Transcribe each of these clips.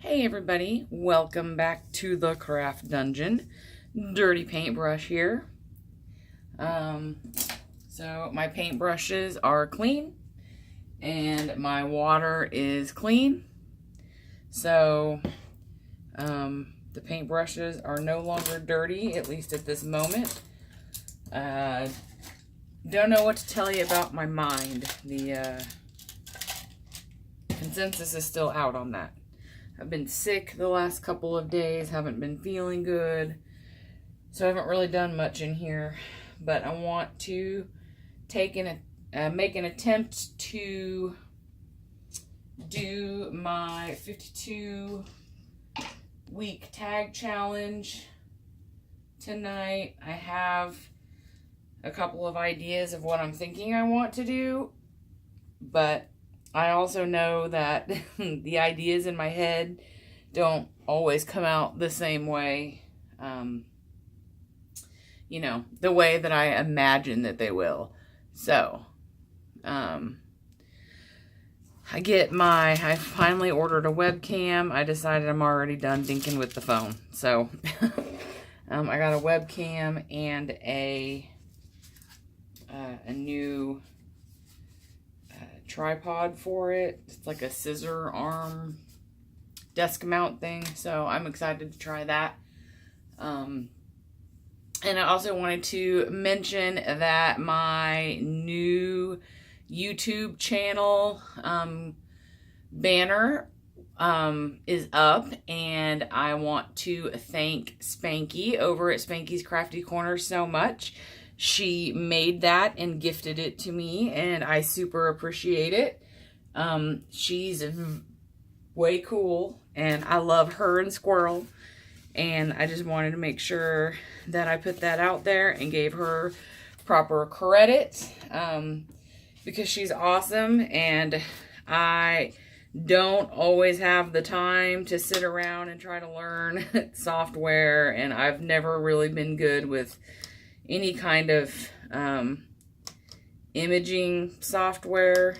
Hey everybody, welcome back to the craft dungeon. Dirty paintbrush here. So my paintbrushes are clean and my water is clean. So the paintbrushes are no longer dirty, at least at this moment. Don't know what to tell you about my mind. The consensus is still out on that. I've been sick the last couple of days, haven't been feeling good, so I haven't really done much in here, but I want to make an attempt to do my 52-week tag challenge tonight. I have a couple of ideas of what I'm thinking I want to do, but I also know that the ideas in my head don't always come out the same way, you know, the way that I imagine that they will. So, I finally ordered a webcam. I decided I'm already done dinking with the phone. So, I got a webcam and a new tripod for it. It's like a scissor arm desk mount thing, so I'm excited to try that. And I also wanted to mention that my new YouTube channel banner is up, and I want to thank Spankie over at Spankie's Crafty Corner so much. She made that and gifted it to me, and I super appreciate it. She's way cool, and I love her and Squirrel, and I just wanted to make sure that I put that out there and gave her proper credit, because she's awesome, and I don't always have the time to sit around and try to learn software, and I've never really been good with any kind of imaging software.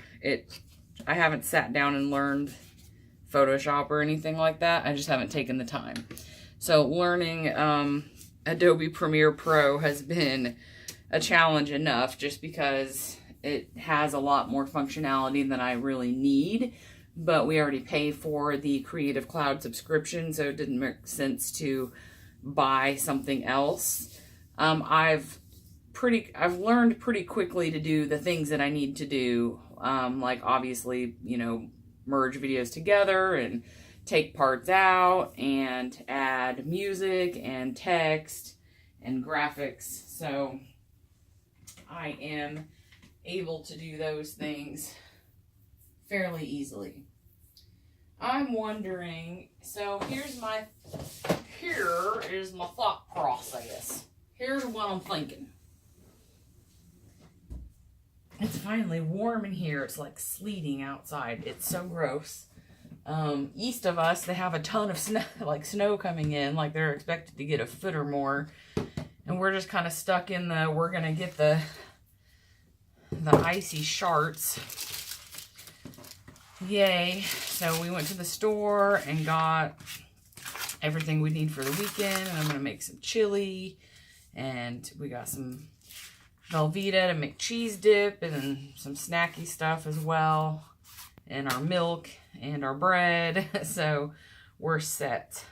I haven't sat down and learned Photoshop or anything like that. I just haven't taken the time. So learning Adobe Premiere Pro has been a challenge enough, just because it has a lot more functionality than I really need. But we already pay for the Creative Cloud subscription, so it didn't make sense to buy something else. I've learned pretty quickly to do the things that I need to do, like obviously, you know, merge videos together and take parts out and add music and text and graphics. So I am able to do those things fairly easily. I'm wondering, so here is my thought process. Here's what I'm thinking. It's finally warm in here. It's like sleeting outside. It's so gross. East of us, they have a ton of snow coming in. Like they're expected to get a foot or more. And we're just kind of stuck in we're going to get the icy sharts. Yay. So we went to the store and got everything we need for the weekend. And I'm going to make some chili. And we got some Velveeta to make cheese dip and some snacky stuff as well. And our milk and our bread. So we're set.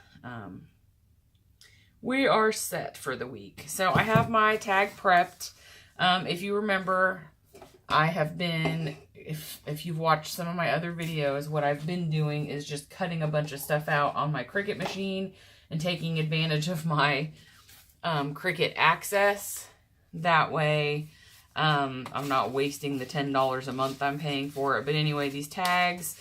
We are set for the week. So I have my tag prepped. If you remember, I have been, if you've watched some of my other videos, what I've been doing is just cutting a bunch of stuff out on my Cricut machine and taking advantage of my Cricut Access. That way I'm not wasting the $10 a month I'm paying for it. But anyway, these tags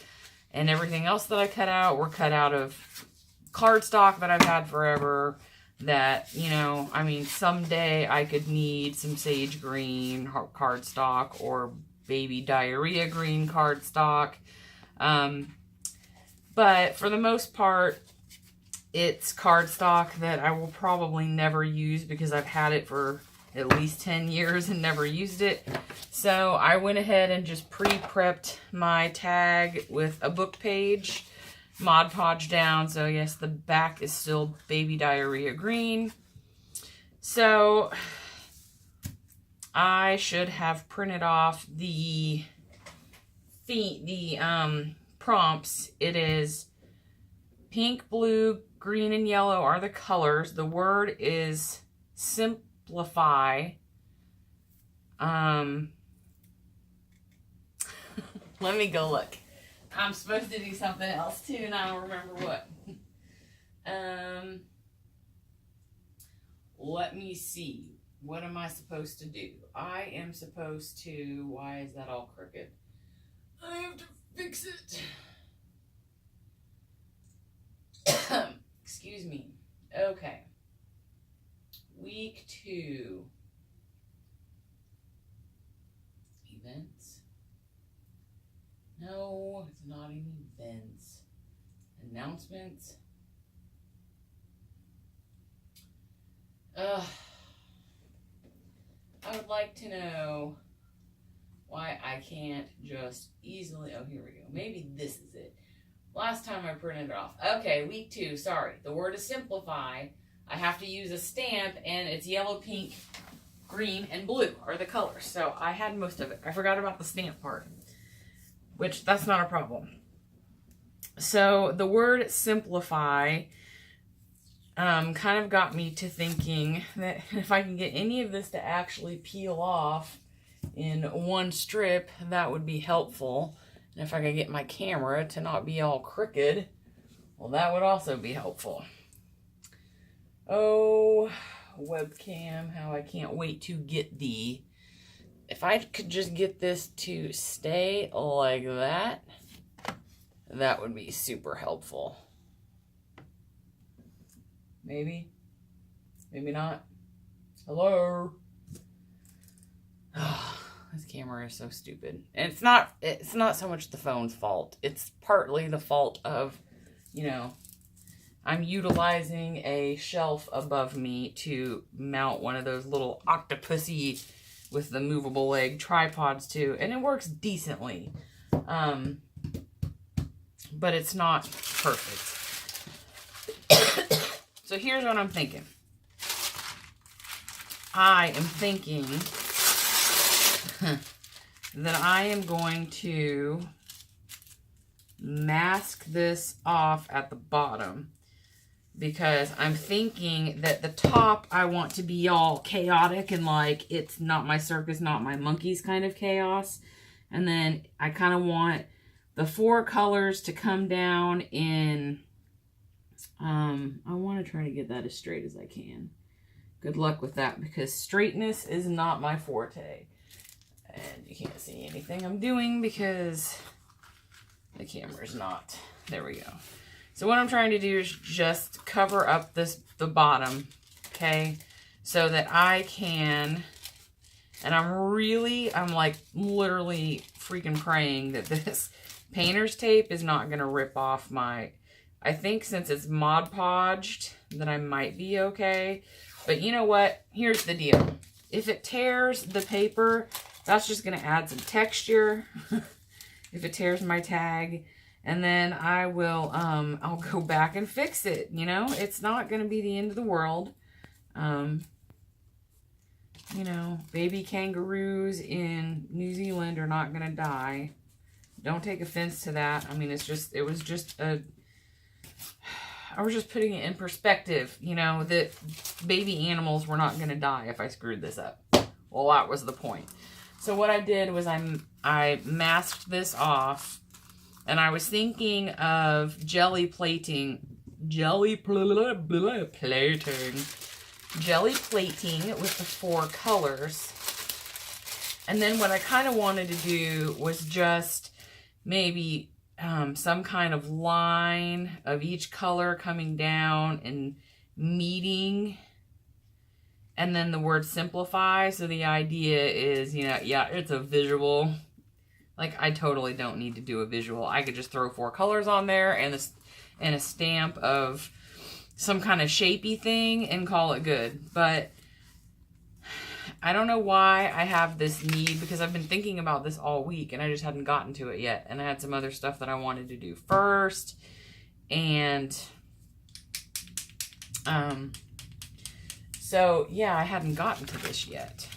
and everything else that I cut out were cut out of cardstock that I've had forever, that, you know, I mean, someday I could need some sage green cardstock or baby diarrhea green cardstock. But for the most part, it's cardstock that I will probably never use because I've had it for at least 10 years and never used it. So I went ahead and just pre-prepped my tag with a book page Mod Podge down. So yes, the back is still baby diarrhea green. So I should have printed off the prompts. It is pink, blue, green, and yellow are the colors. The word is simplify. Let me go look. I'm supposed to do something else too, and I don't remember what. Let me see. What am I supposed to do? I am supposed to... Why is that all crooked? I have to fix it. Excuse me. Okay. Week 2. Events. No, it's not even events. Announcements. I would like to know why I can't just easily... Oh, here we go. Maybe this is it. Last time I printed it off. Okay, week 2. Sorry. The word is simplify. I have to use a stamp, and it's yellow, pink, green, and blue are the colors. So I had most of it. I forgot about the stamp part, which that's not a problem. So the word simplify kind of got me to thinking that if I can get any of this to actually peel off in one strip, that would be helpful. And if I could get my camera to not be all crooked, well, that would also be helpful. Oh, webcam, how I can't wait to get the... If I could just get this to stay like that, that would be super helpful. Maybe. Maybe not. Hello? Oh, this camera is so stupid. And it's not so much the phone's fault. It's partly the fault of, you know, I'm utilizing a shelf above me to mount one of those little octopusy with the movable leg tripods too, and it works decently. But it's not perfect. So here's what I'm thinking. I am thinking that I am going to mask this off at the bottom, because I'm thinking that the top I want to be all chaotic and like it's not my circus, not my monkeys kind of chaos. And then I kind of want the 4 colors to come down in, I want to try to get that as straight as I can. Good luck with that, because straightness is not my forte. And you can't see anything I'm doing because the camera's not. There we go. So what I'm trying to do is just cover up the bottom, okay? So that I can, and I'm like literally freaking praying that this painter's tape is not going to rip off my, I think since it's Mod Podged that I might be okay. But you know what? Here's the deal. If it tears the paper, that's just going to add some texture. If it tears my tag. And then I will, I'll go back and fix it. You know, it's not going to be the end of the world. You know, baby kangaroos in New Zealand are not going to die. Don't take offense to that. I mean, it was just a... I was just putting it in perspective, you know, that baby animals were not going to die if I screwed this up. Well, that was the point. So what I did was I masked this off, and I was thinking of jelly plating with the 4 colors. And then what I kind of wanted to do was just maybe some kind of line of each color coming down and meeting, and then the word simplify. So the idea is, you know, yeah, it's a visual. Like, I totally don't need to do a visual. I could just throw 4 colors on there and a stamp of some kind of shapey thing and call it good. But I don't know why I have this need, because I've been thinking about this all week and I just hadn't gotten to it yet. And I had some other stuff that I wanted to do first. And so yeah, I hadn't gotten to this yet.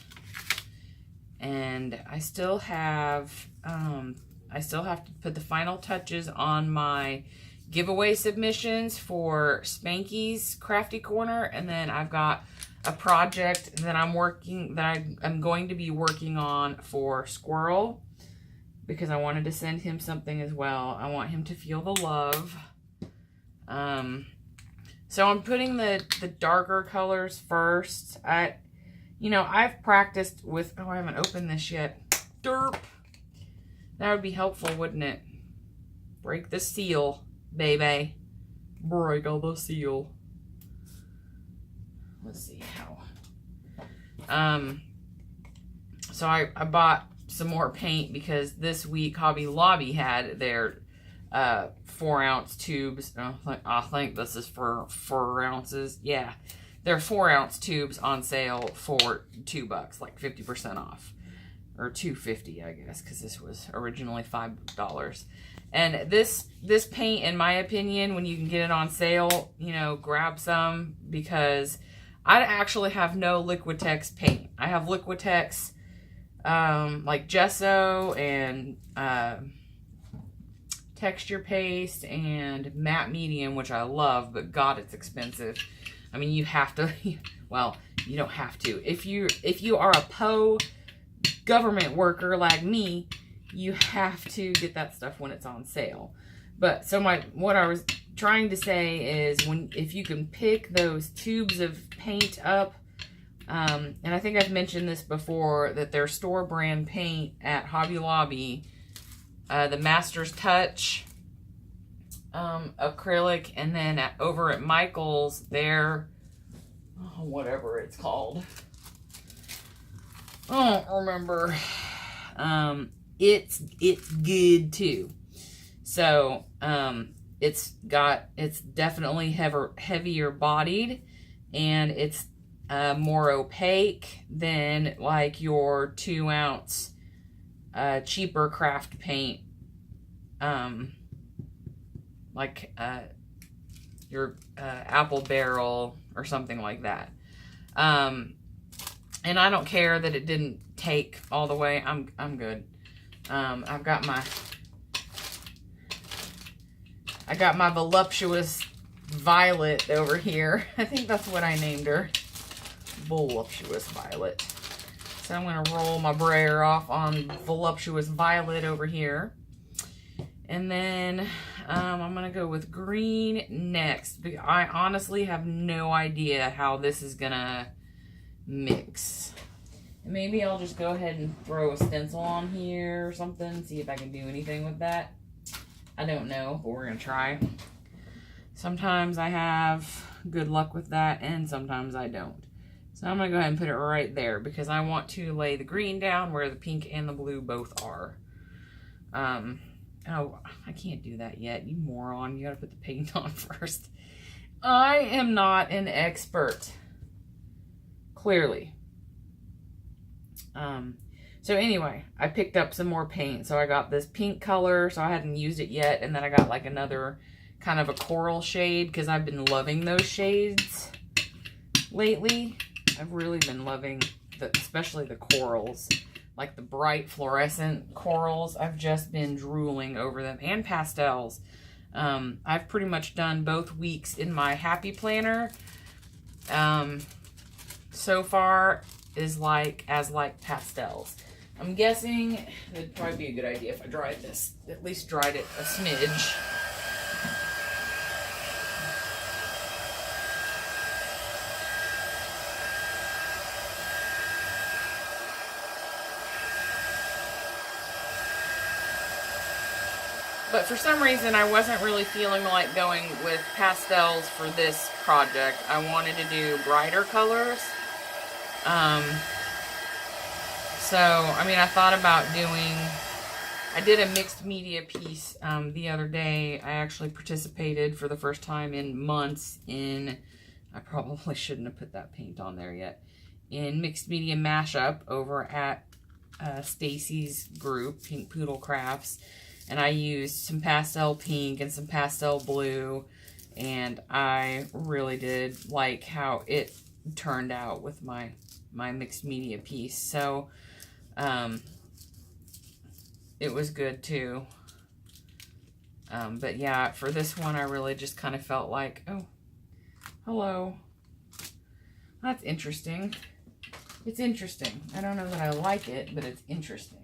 And I still have to put the final touches on my giveaway submissions for Spankies Crafty Corner, and then I've got a project that I'm going to be working on for Squirrel, because I wanted to send him something as well. I want him to feel the love. So I'm putting the darker colors first. I've practiced with, I haven't opened this yet. Derp. That would be helpful, wouldn't it? Break the seal, baby. Break all the seal. Let's see how. So I bought some more paint because this week Hobby Lobby had their 4-ounce tubes. I think this is for 4 ounces. Yeah. They're 4-ounce tubes on sale for $2, like 50% off. Or $2.50, I guess, because this was originally $5. And this paint, in my opinion, when you can get it on sale, grab some, because I actually have no Liquitex paint. I have Liquitex like gesso and texture paste and matte medium, which I love, but God, it's expensive. I mean, you have to, well, you don't have to. If you are a government worker like me, you have to get that stuff when it's on sale. But so what I was trying to say is, if you can pick those tubes of paint up, and I think I've mentioned this before, that their store brand paint at Hobby Lobby, the Master's Touch acrylic, and then over at Michael's, their whatever it's called, I don't remember. It's good too. So it's definitely heavier bodied, and it's more opaque than like your 2-ounce cheaper craft paint, like your Apple Barrel or something like that. And I don't care that it didn't take all the way. I'm good. I got my voluptuous Violet over here. I think that's what I named her. Voluptuous Violet. So I'm going to roll my brayer off on Voluptuous Violet over here. And then I'm going to go with green next. I honestly have no idea how this is going to mix. Maybe I'll just go ahead and throw a stencil on here or something, see if I can do anything with that. I don't know, but we're going to try. Sometimes I have good luck with that, and sometimes I don't. So I'm going to go ahead and put it right there, because I want to lay the green down where the pink and the blue both are. Oh, I can't do that yet, you moron. You got to put the paint on first. I am not an expert. Clearly. So anyway, I picked up some more paint. So I got this pink color, so I hadn't used it yet. And then I got like another kind of a coral shade, because I've been loving those shades lately. I've really been loving, especially the corals. Like the bright fluorescent corals. I've just been drooling over them. And pastels. I've pretty much done both weeks in my Happy Planner. So far is like pastels. I'm guessing it'd probably be a good idea if I dried this, at least dried it a smidge. But for some reason, I wasn't really feeling like going with pastels for this project. I wanted to do brighter colors. So, I mean, I thought about I did a mixed media piece the other day. I actually participated for the first time in months I probably shouldn't have put that paint on there yet, in mixed media mashup over at Stacy's group, Pink Poodle Crafts. And I used some pastel pink and some pastel blue. And I really did like how it turned out with my mixed media piece. So, it was good too. But yeah, for this one, I really just kind of felt like, oh, hello. That's interesting. It's interesting. I don't know that I like it, but it's interesting.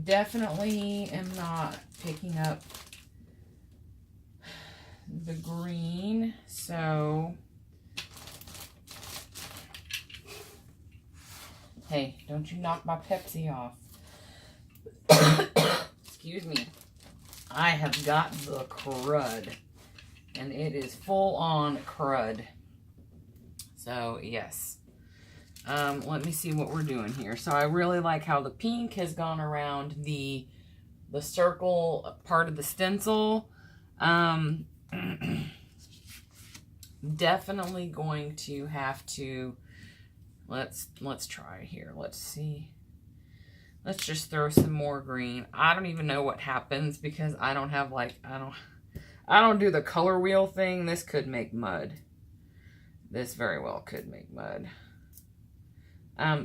Definitely am not picking up the green, so hey, don't you knock my Pepsi off. Excuse me. I have got the crud, and it is full on crud. So yes. Let me see what we're doing here. So I really like how the pink has gone around the circle part of the stencil. Definitely going to have to, let's try here. Let's see. Let's just throw some more green. I don't even know what happens because I don't have like, I don't do the color wheel thing. This could make mud. This very well could make mud.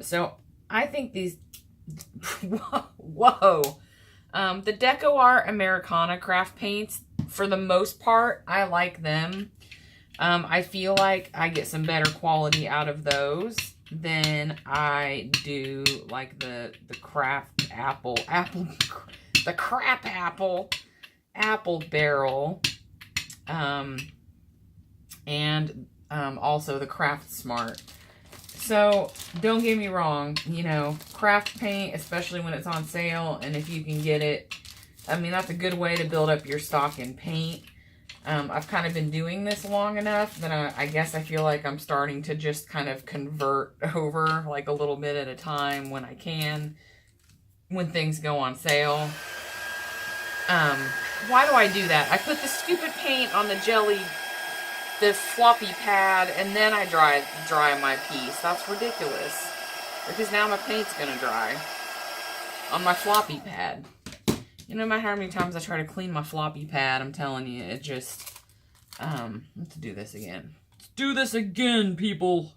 So I think these, whoa, the Deco Art Americana craft paints, for the most part, I like them. I feel like I get some better quality out of those than I do like the craft apple, the crap apple barrel, and also the Craft Smart. So, don't get me wrong, you know, craft paint, especially when it's on sale, and if you can get it, I mean, that's a good way to build up your stock in paint. I've kind of been doing this long enough that I guess I feel like I'm starting to just kind of convert over, like a little bit at a time when I can, when things go on sale. Why do I do that? I put the stupid paint on the jelly, the floppy pad, and then I dry my piece. That's ridiculous. Because now my paint's gonna dry on my floppy pad. You know, no matter how many times I try to clean my floppy pad, I'm telling you, it just, let's do this again. Let's do this again, people.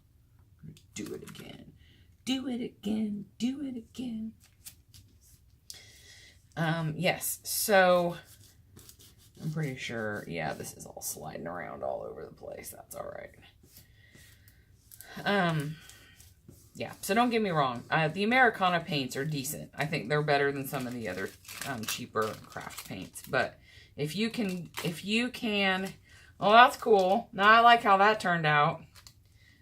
Do it again. Do it again. Do it again. Yes, so I'm pretty sure, yeah, this is all sliding around all over the place. That's all right. Yeah, so don't get me wrong. The Americana paints are decent. I think they're better than some of the other cheaper craft paints. But if you can, well, that's cool. Now I like how that turned out.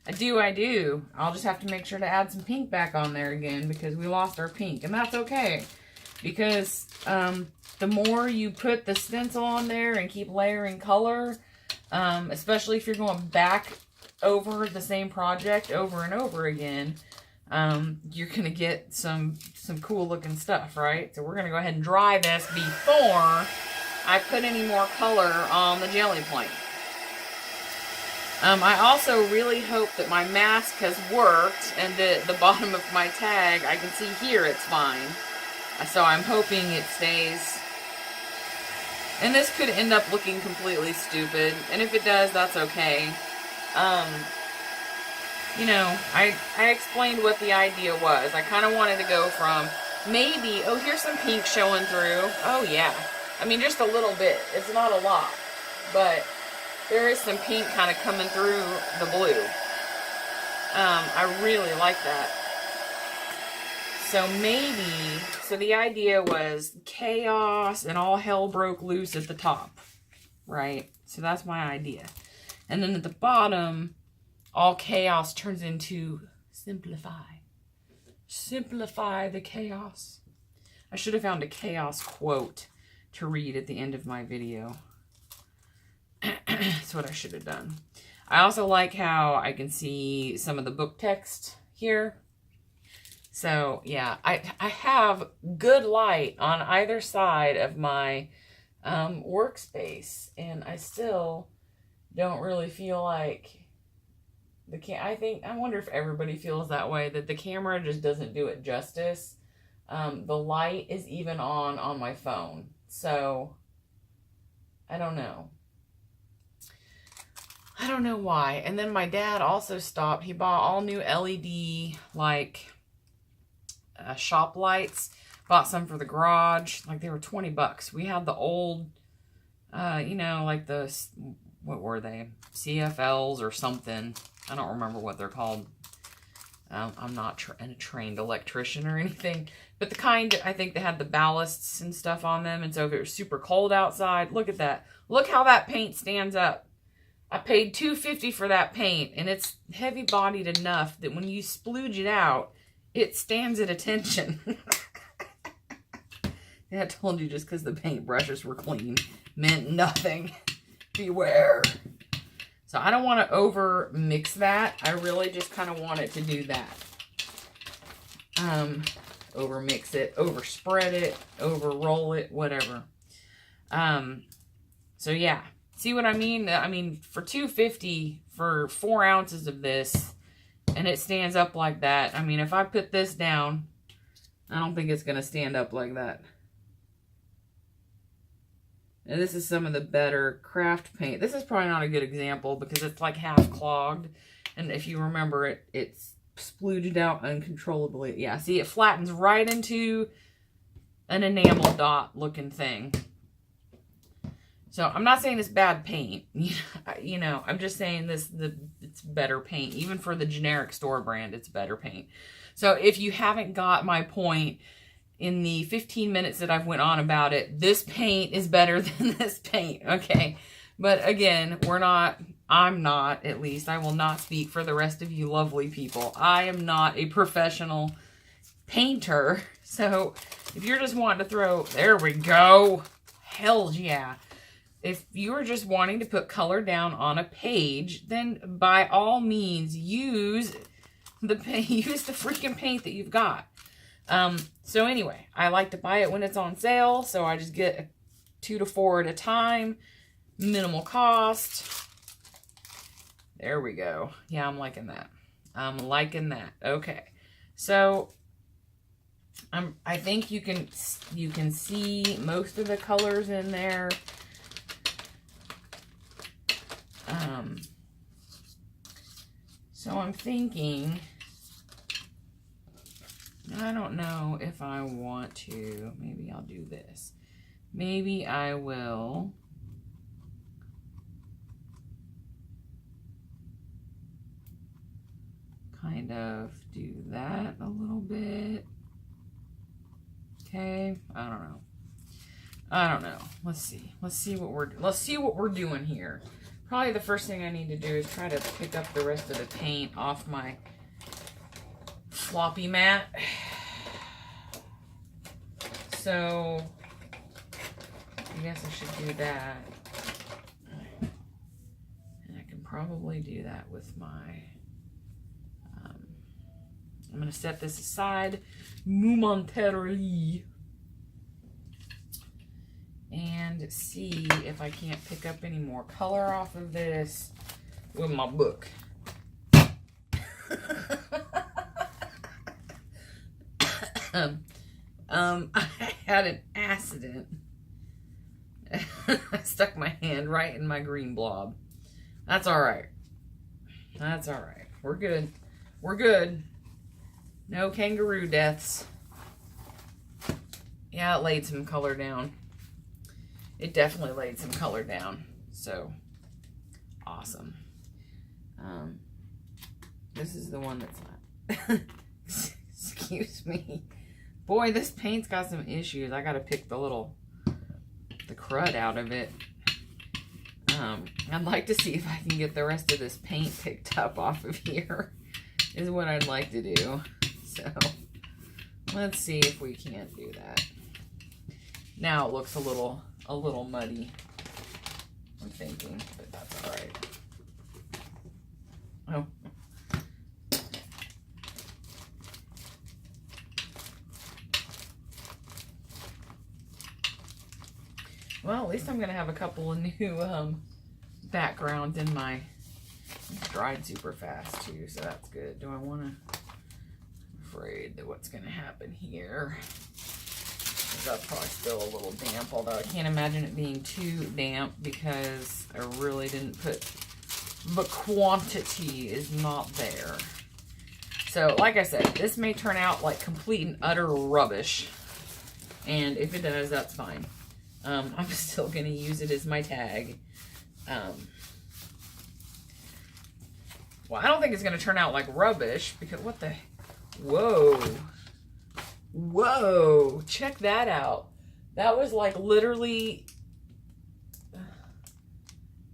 I do. I'll just have to make sure to add some pink back on there again because we lost our pink. And that's okay. Because the more you put the stencil on there and keep layering color, especially if you're going back over the same project over and over again, you're going to get some cool looking stuff, right? So we're going to go ahead and dry this before I put any more color on the jelly plate. I also really hope that my mask has worked and that the bottom of my tag, I can see here it's fine. So I'm hoping it stays. And this could end up looking completely stupid. And if it does, that's okay. You know, I explained what the idea was. I kind of wanted to go from maybe, oh, here's some pink showing through. Oh, yeah. I mean, just a little bit. It's not a lot. But there is some pink kind of coming through the blue. I really like that. So maybe, so the idea was chaos and all hell broke loose at the top, right? So that's my idea. And then at the bottom, all chaos turns into simplify. Simplify the chaos. I should have found a chaos quote to read at the end of my video. That's what I should have done. I also like how I can see some of the book text here. So, yeah, I have good light on either side of my workspace, and I still don't really feel like I wonder if everybody feels that way, that the camera just doesn't do it justice. The light is even on my phone. So, I don't know. I don't know why. And then my dad also stopped. He bought all new LED, like, shop lights. Bought some for the garage. Like, they were 20 bucks. We had the old, you know, like the, what were they? CFLs or something. I don't remember what they're called. I'm not a trained electrician or anything. But the kind, I think they had the ballasts and stuff on them. And so if it was super cold outside, look at that. Look how that paint stands up. I paid $2.50 for that paint, and it's heavy-bodied enough that when you splooge it out, it stands at attention. I told you just because the paint brushes were clean meant nothing. Beware. So I don't want to over mix that. I really just kind of want it to do that. Over mix it, over spread it, over roll it, whatever. So yeah. See what I mean? I mean, for $2.50 for 4 ounces of this, and it stands up like that. I mean, if I put this down, I don't think it's going to stand up like that. And this is some of the better craft paint. This is probably not a good example because it's like half clogged. And if you remember, it's splooged out uncontrollably. Yeah, see, it flattens right into an enamel dot looking thing. So, I'm not saying it's bad paint, you know, I'm just saying it's better paint. Even for the generic store brand, it's better paint. So, if you haven't got my point in the 15 minutes that I've went on about it, this paint is better than this paint, okay? But again, I'm not, at least, I will not speak for the rest of you lovely people. I am not a professional painter. So, if you're just wanting to throw, there we go, hell yeah. If you're just wanting to put color down on a page, then by all means use the freaking paint that you've got. So anyway, I like to buy it when it's on sale, so I just get 2 to 4 at a time, minimal cost. There we go. Yeah, I'm liking that. I'm liking that. Okay, so I think you can see most of the colors in there. So I'm thinking, I don't know if I want to, maybe I'll do this. Maybe I will kind of do that a little bit. Okay, I don't know. Let's see what we're doing here. Probably the first thing I need to do is try to pick up the rest of the paint off my floppy mat. So, I guess I should do that. And I can probably do that with my, I'm going to set this aside momentarily and see if I can't pick up any more color off of this with my book. I had an accident. I stuck my hand right in my green blob. That's all right. That's all right. We're good. We're good. No kangaroo deaths. Yeah, it laid some color down. It definitely laid some color down. So, awesome. This is the one that's not. Excuse me. Boy, this paint's got some issues. I gotta pick the crud out of it. I'd like to see if I can get the rest of this paint picked up off of here. Is what I'd like to do. So, let's see if we can't do that. Now it looks a little muddy, I'm thinking, but that's all right. Oh. Well, at least I'm going to have a couple of new backgrounds in my... It's dried super fast, too, so that's good. Do I want to afraid that what's going to happen here is that's probably still a little damp, although I can't imagine it being too damp because I really didn't put, the quantity is not there. So, like I said, this may turn out like complete and utter rubbish. And if it does, that's fine. I'm still going to use it as my tag. Well, I don't think it's going to turn out like rubbish because what the... Whoa. Whoa. Check that out. That was like literally...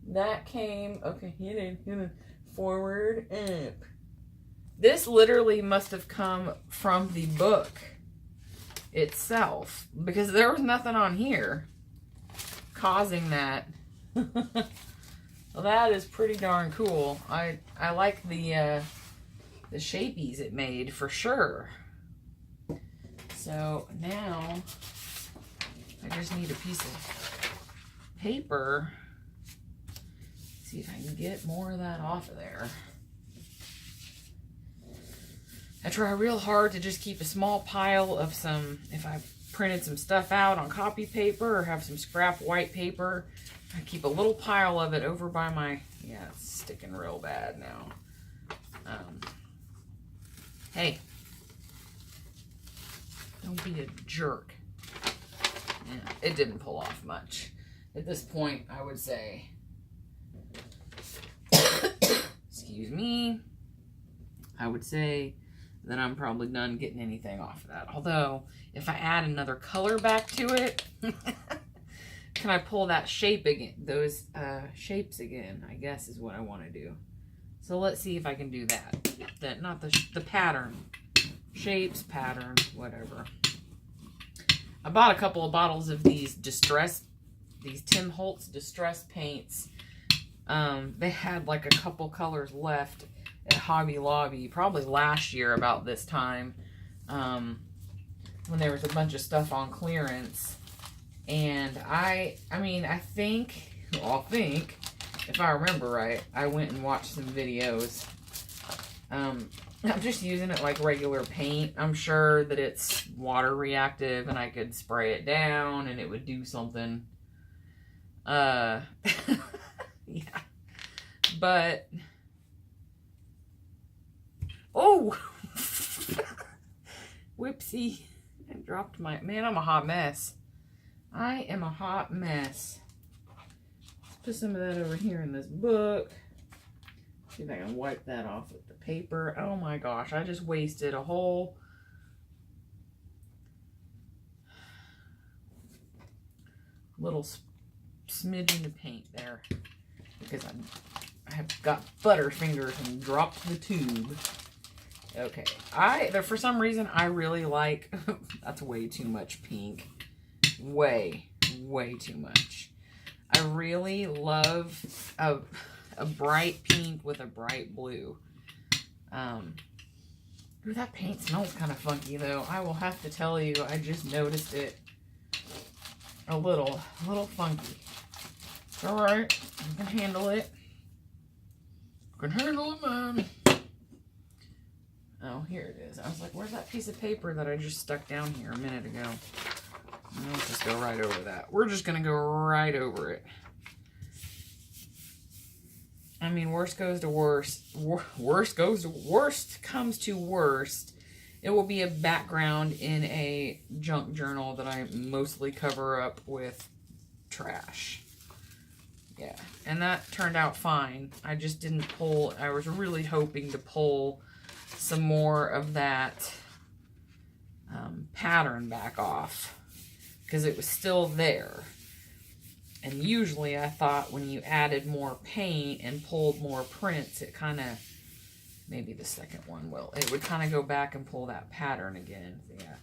That came... Okay, hit it. Forward, up. This literally must have come from the book itself because there was nothing on here causing that. Well, that is pretty darn cool. I like the shapies it made for sure. So now I just need a piece of paper. See if I can get more of that off of there. I try real hard to just keep a small pile of some, if I printed some stuff out on copy paper or have some scrap white paper, I keep a little pile of it over by my, yeah, it's sticking real bad now. Hey, don't be a jerk. Yeah, it didn't pull off much. At this point, I would say, excuse me, I would say that I'm probably done getting anything off of that. Although, if I add another color back to it, can I pull that shape again? Those shapes again, I guess is what I want to do. So let's see if I can do that. Not the pattern. Shapes, pattern, whatever. I bought a couple of bottles of these Tim Holtz Distress paints. They had like a couple colors left at Hobby Lobby, probably last year about this time, when there was a bunch of stuff on clearance. And I think, if I remember right, I went and watched some videos. I'm just using it like regular paint. I'm sure that it's water reactive and I could spray it down and it would do something. Yeah. But... Oh! Whoopsie. I dropped my... Man, I'm a hot mess. I am a hot mess. Let's put some of that over here in this book. See if I can wipe that off with the paper. Oh my gosh, I just wasted a whole... little smidgen of paint there. Because I have got butterfingers and dropped the tube. Okay, for some reason, I really like, that's way too much pink. Way too much. I really love a bright pink with a bright blue. Ooh, that paint smells kind of funky, though. I will have to tell you, I just noticed it a little funky. It's alright, I can handle it. I can handle it, man. Oh, here it is. I was like, where's that piece of paper that I just stuck down here a minute ago? Let's just go right over that. We're just going to go right over it. I mean, worst comes to worst. Worst comes to worst. It will be a background in a junk journal that I mostly cover up with trash. Yeah, and that turned out fine. I just didn't pull, I was really hoping to pull some more of that pattern back off because it was still there. And usually I thought when you added more paint and pulled more prints, it kind of, maybe the second one will, it would kind of go back and pull that pattern again. Yeah,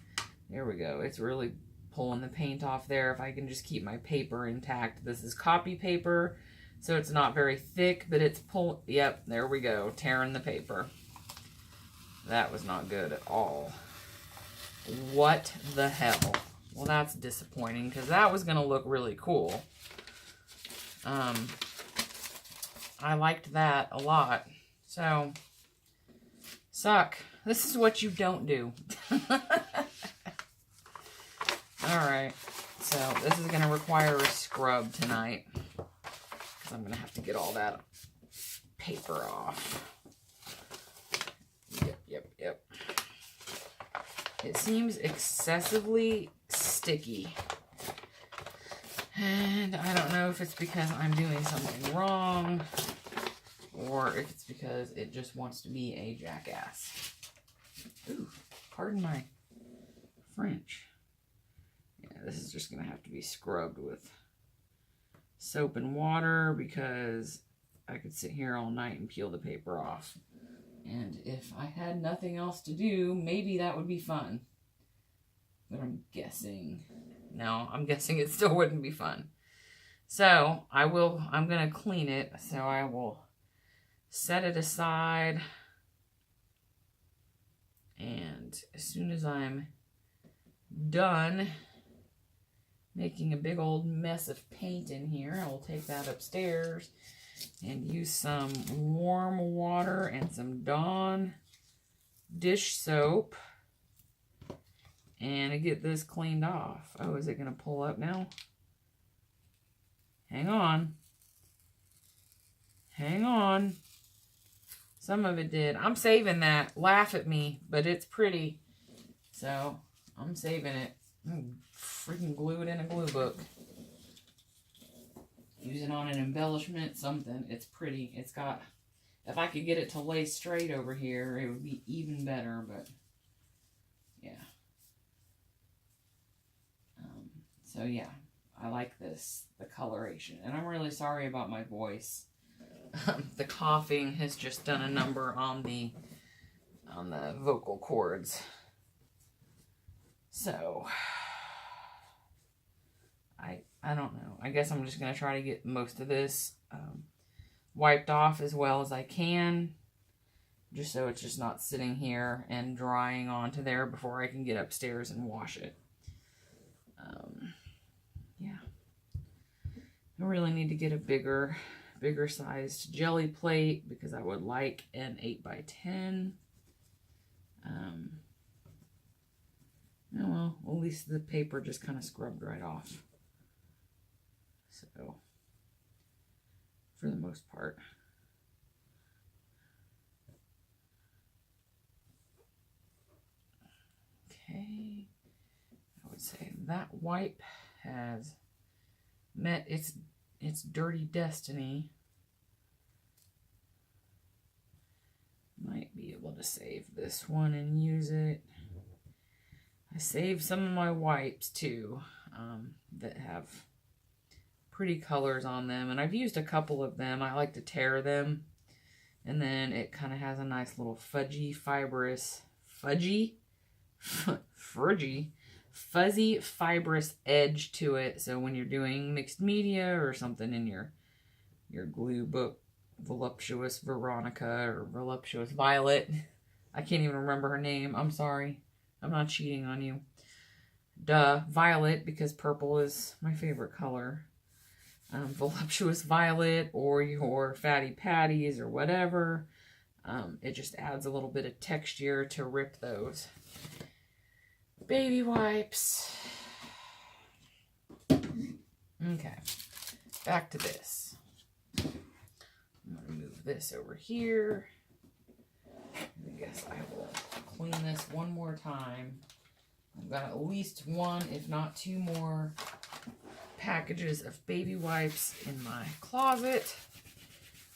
there we go. It's really pulling the paint off there. If I can just keep my paper intact. This is copy paper, so it's not very thick, but it's yep, there we go, tearing the paper. That was not good at all. What the hell? Well, that's disappointing because that was going to look really cool. I liked that a lot. So, suck. This is what you don't do. Alright, so this is going to require a scrub tonight. Because I'm going to have to get all that paper off. Yep. It seems excessively sticky. And I don't know if it's because I'm doing something wrong or if it's because it just wants to be a jackass. Ooh, pardon my French. Yeah, this is just going to have to be scrubbed with soap and water because I could sit here all night and peel the paper off. And if I had nothing else to do, maybe that would be fun. But I'm guessing... No, I'm guessing it still wouldn't be fun. So, I'm going to clean it. So I will set it aside. And as soon as I'm done making a big old mess of paint in here, I will take that upstairs and use some warm water and some Dawn dish soap and get this cleaned off. Oh, is it going to pull up now? Hang on. Hang on. Some of it did. I'm saving that. Laugh at me, but it's pretty. So, I'm saving it. Freaking glue it in a glue book. Use it on an embellishment, something. It's pretty. It's got... If I could get it to lay straight over here, it would be even better, but... Yeah. So, yeah. I like this. The coloration. And I'm really sorry about my voice. The coughing has just done a number on the vocal cords. So, I don't know. I guess I'm just going to try to get most of this wiped off as well as I can. Just so it's just not sitting here and drying onto there before I can get upstairs and wash it. Yeah. I really need to get a bigger sized jelly plate because I would like an 8x10. Oh well, at least the paper just kind of scrubbed right off. So, for the most part. Okay, I would say that wipe has met its dirty destiny. Might be able to save this one and use it. I saved some of my wipes too that have pretty colors on them, and I've used a couple of them. I like to tear them, and then it kind of has a nice little fuzzy fibrous edge to it. So when you're doing mixed media or something in your glue book, Voluptuous Veronica or Voluptuous Violet, I can't even remember her name. I'm sorry. I'm not cheating on you. Duh, Violet, because purple is my favorite color. Voluptuous Violet or your Fatty Patties or whatever. It just adds a little bit of texture to rip those baby wipes. Okay, back to this. I'm going to move this over here. I guess I will clean this one more time. I've got at least one, if not two more packages of baby wipes in my closet.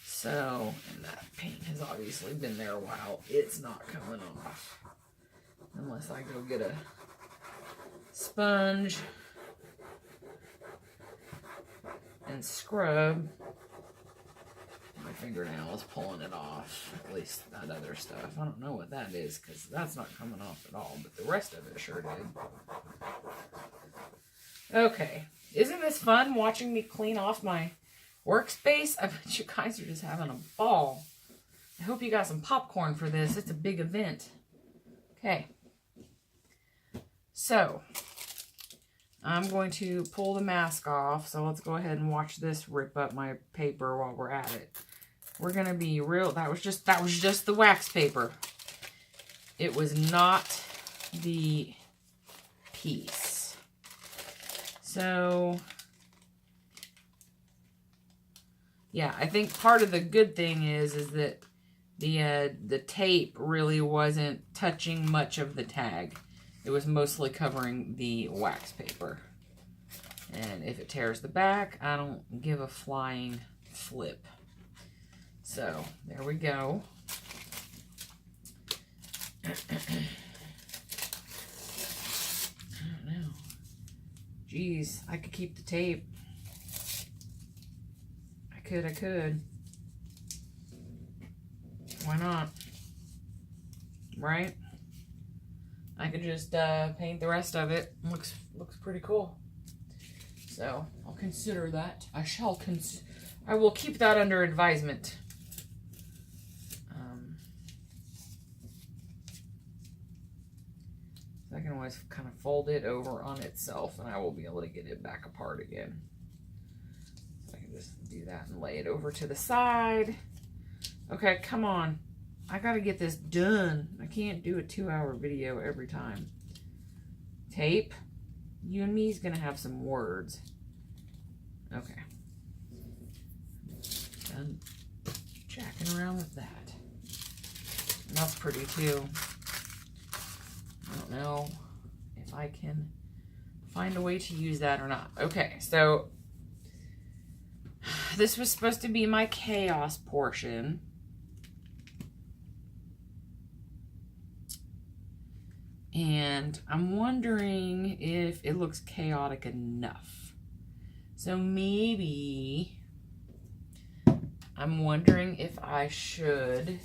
So, and that paint has obviously been there a while. It's not coming off. Unless I go get a sponge and scrub. My fingernail is pulling it off. At least that other stuff. I don't know what that is because that's not coming off at all. But the rest of it sure did. Okay. Isn't this fun watching me clean off my workspace? I bet you guys are just having a ball. I hope you got some popcorn for this. It's a big event. Okay. So, I'm going to pull the mask off. So let's go ahead and watch this rip up my paper while we're at it. We're going to be real. That was just the wax paper. it was not the piece. So, yeah, I think part of the good thing is that the tape really wasn't touching much of the tag. It was mostly covering the wax paper. And if it tears the back, I don't give a flying flip. So, there we go. I don't know. Jeez, I could keep the tape. I could. Why not? Right? I could just paint the rest of it. Looks pretty cool. So I'll consider that. I will keep that under advisement. I can always kind of fold it over on itself, and I will be able to get it back apart again. So I can just do that and lay it over to the side. Okay, come on. I gotta get this done. I can't do a 2-hour video every time. Tape. You and me's gonna have some words. Okay. Done jacking around with that. And that's pretty too. I don't know if I can find a way to use that or not. Okay, so this was supposed to be my chaos portion. And I'm wondering if it looks chaotic enough. So maybe I'm wondering if I should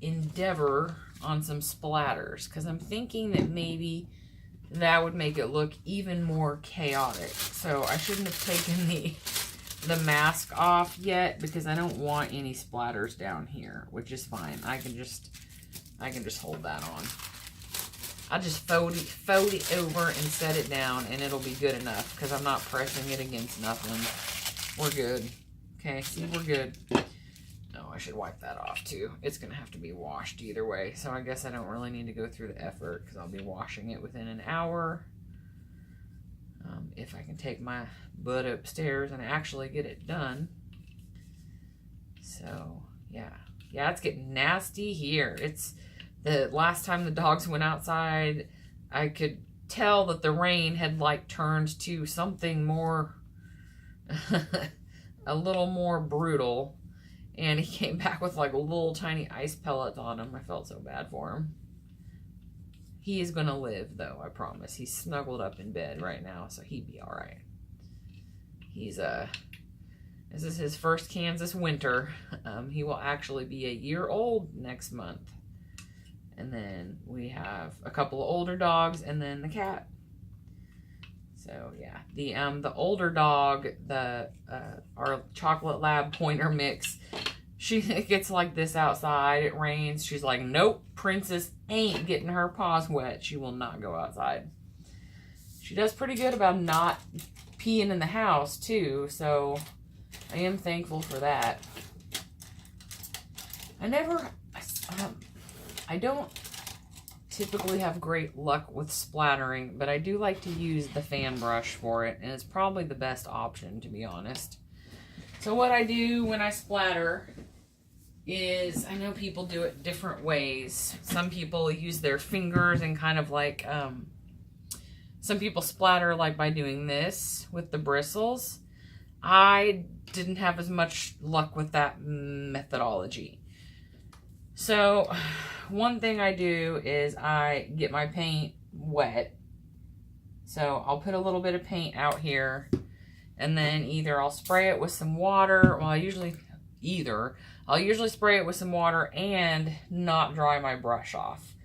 endeavor on some splatters, because I'm thinking that maybe that would make it look even more chaotic. So I shouldn't have taken the mask off yet, because I don't want any splatters down here, which is fine. I can just hold that on. I'll just fold it over and set it down, and it'll be good enough, because I'm not pressing it against nothing. We're good. Okay, see, we're good. No, I should wipe that off too. It's going to have to be washed either way, so I guess I don't really need to go through the effort, because I'll be washing it within an hour. If I can take my butt upstairs and actually get it done. So, yeah. Yeah, it's getting nasty here. It's the last time the dogs went outside, I could tell that the rain had like turned to something more, a little more brutal. And he came back with like little tiny ice pellets on him. I felt so bad for him. He is going to live though, I promise. He's snuggled up in bed right now, so he'd be all right. He's, this is his first Kansas winter. He will actually be a year old next month. And then we have a couple of older dogs and then the cat. So yeah, the older dog, our chocolate lab pointer mix, she gets like this outside. It rains. She's like, nope, Princess ain't getting her paws wet. She will not go outside. She does pretty good about not peeing in the house too. So I am thankful for that. I don't typically have great luck with splattering, but I do like to use the fan brush for it, and it's probably the best option, to be honest. So what I do when I splatter is, I know people do it different ways. Some people use their fingers and kind of like, some people splatter like by doing this with the bristles. I didn't have as much luck with that methodology. So one thing I do is I get my paint wet. So I'll put a little bit of paint out here, and then either I'll spray it with some water. Well, I'll usually spray it with some water and not dry my brush off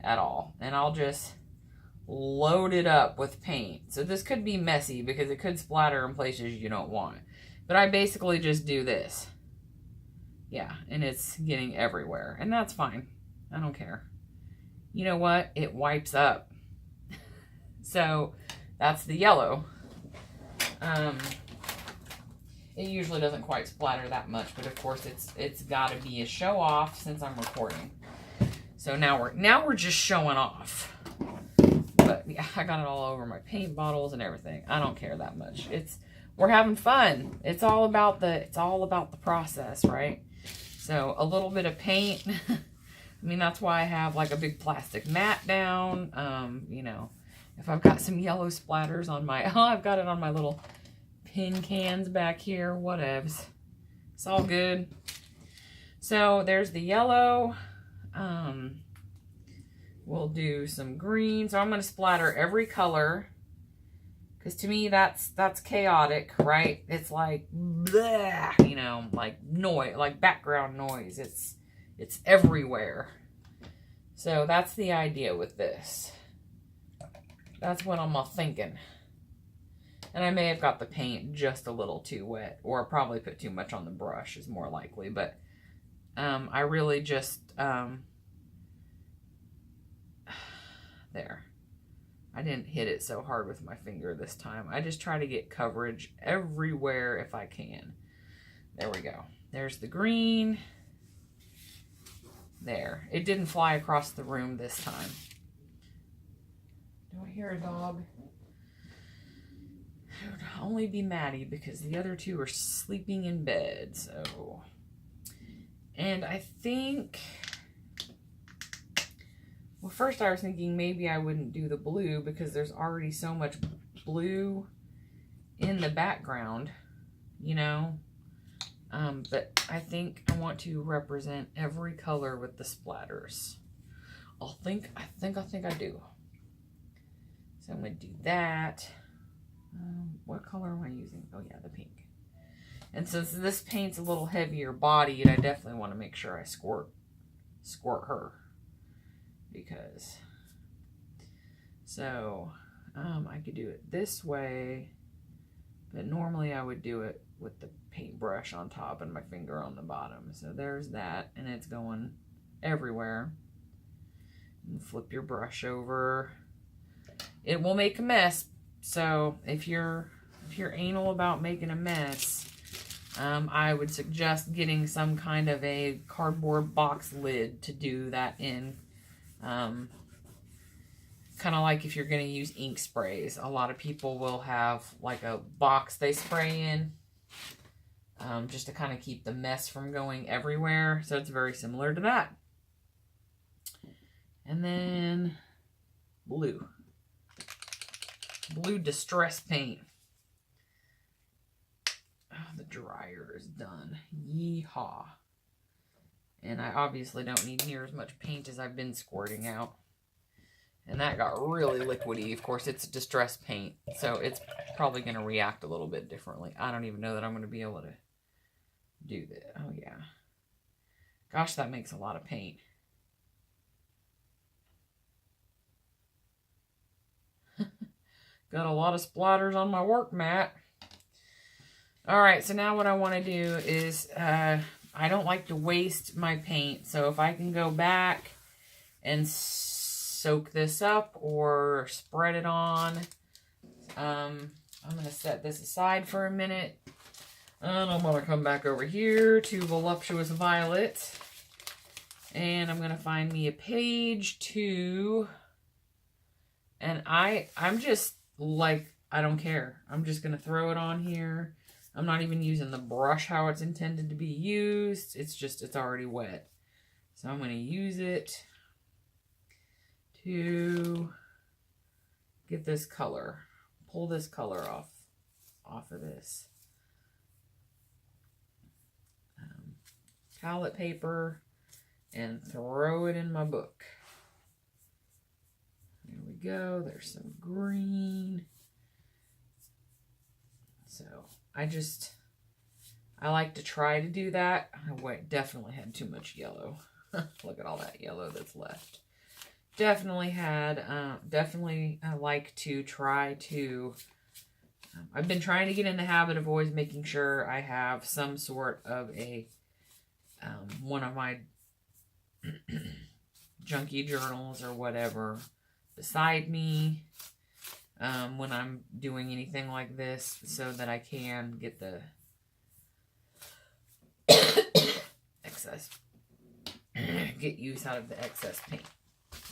at all. And I'll just load it up with paint. So this could be messy because it could splatter in places you don't want. But I basically just do this. Yeah, and it's getting everywhere. And that's fine. I don't care. You know what? It wipes up. So that's the yellow. It usually doesn't quite splatter that much, but of course it's got to be a show off since I'm recording. So now we're just showing off. But yeah, I got it all over my paint bottles and everything. I don't care that much. We're having fun. It's all about the process, right? So a little bit of paint. I mean, that's why I have like a big plastic mat down. You know, if I've got some yellow splatters on my, I've got it on my little pin cans back here, whatevs. It's all good. So there's the yellow. We'll do some green. So I'm going to splatter every color. Because to me, that's chaotic, right? It's like, bleh, you know, like noise, like background noise. It's everywhere. So that's the idea with this. That's what I'm thinking. And I may have got the paint just a little too wet. Or probably put too much on the brush is more likely. But I really just... there. I didn't hit it so hard with my finger this time. I just try to get coverage everywhere if I can. There we go. There's the green. There. It didn't fly across the room this time. Do I hear a dog? It would only be Maddie because the other two are sleeping in bed. So, and I think... Well, first I was thinking maybe I wouldn't do the blue because there's already so much blue in the background, you know. But I think I want to represent every color with the splatters. I think I do. So I'm going to do that. What color am I using? Oh yeah, the pink. And since this paint's a little heavier bodied, I definitely want to make sure I squirt her. Because so I could do it this way, but normally I would do it with the paintbrush on top and my finger on the bottom. So there's that, and it's going everywhere. And flip your brush over. It will make a mess. So if you're anal about making a mess, I would suggest getting some kind of a cardboard box lid to do that in. Kind of like if you're going to use ink sprays. A lot of people will have like a box they spray in just to kind of keep the mess from going everywhere. So it's very similar to that. And then blue. Blue distress paint. Oh, the dryer is done. Yeehaw. And I obviously don't need near as much paint as I've been squirting out. And that got really liquidy. Of course, it's distress paint, so it's probably going to react a little bit differently. I don't even know that I'm going to be able to do that. Oh, yeah. Gosh, that makes a lot of paint. Got a lot of splatters on my work mat. All right, so now what I want to do is... I don't like to waste my paint, so if I can go back and soak this up or spread it on, I'm going to set this aside for a minute, and I'm going to come back over here to Voluptuous Violet, and I'm going to find me a page 2, and I'm just like, I don't care. I'm just going to throw it on here. I'm not even using the brush how it's intended to be used. It's already wet. So I'm going to use it to get this color. Pull this color off of this. Palette paper and throw it in my book. There we go. There's some green. So... I like to try to do that. I definitely had too much yellow. Look at all that yellow that's left. Definitely I like to try to, I've been trying to get in the habit of always making sure I have some sort of a, one of my junky journals or whatever beside me. When I'm doing anything like this, so that I can get the excess get use out of the excess paint.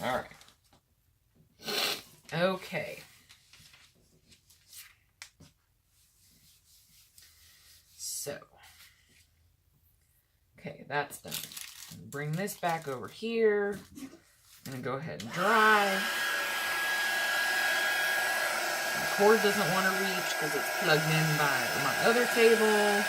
All right. Okay. So, okay, that's done. Bring this back over here. I'm gonna go ahead and dry. My cord doesn't want to reach because it's plugged in by my other table.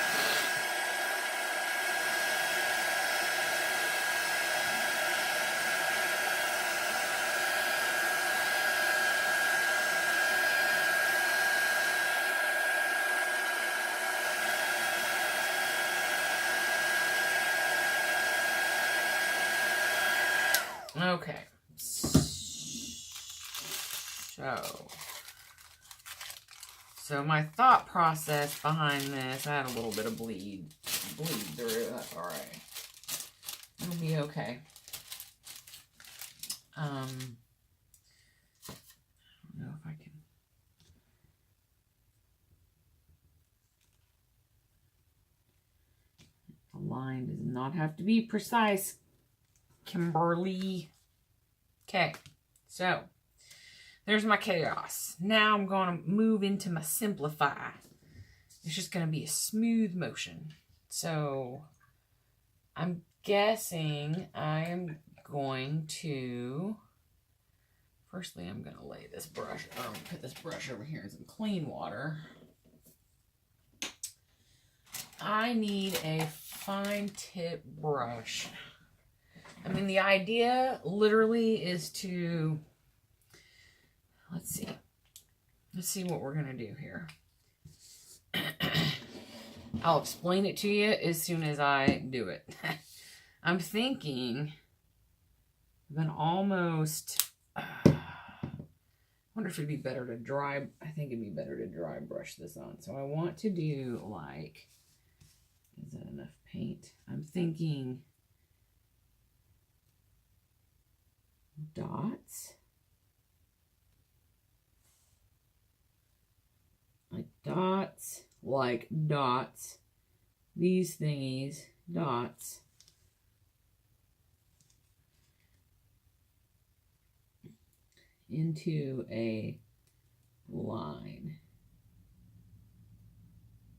Okay, so my thought process behind this, I had a little bit of bleed through. That's all right. It'll be okay. I don't know if I can. The line does not have to be precise, Kimberly. Okay, so there's my chaos. Now I'm going to move into my simplify. It's just going to be a smooth motion. So I'm guessing I am going to, firstly I'm going to lay this brush, or I'm going to put this brush over here in some clean water. I need a fine tip brush. I mean, the idea literally is to, let's see what we're going to do here. I'll explain it to you as soon as I do it. I'm thinking of an almost, I wonder if it'd be better to dry, I think it'd be better to dry brush this on. So I want to do like, is that enough paint? I'm thinking dots, like dots, these thingies, dots, into a line.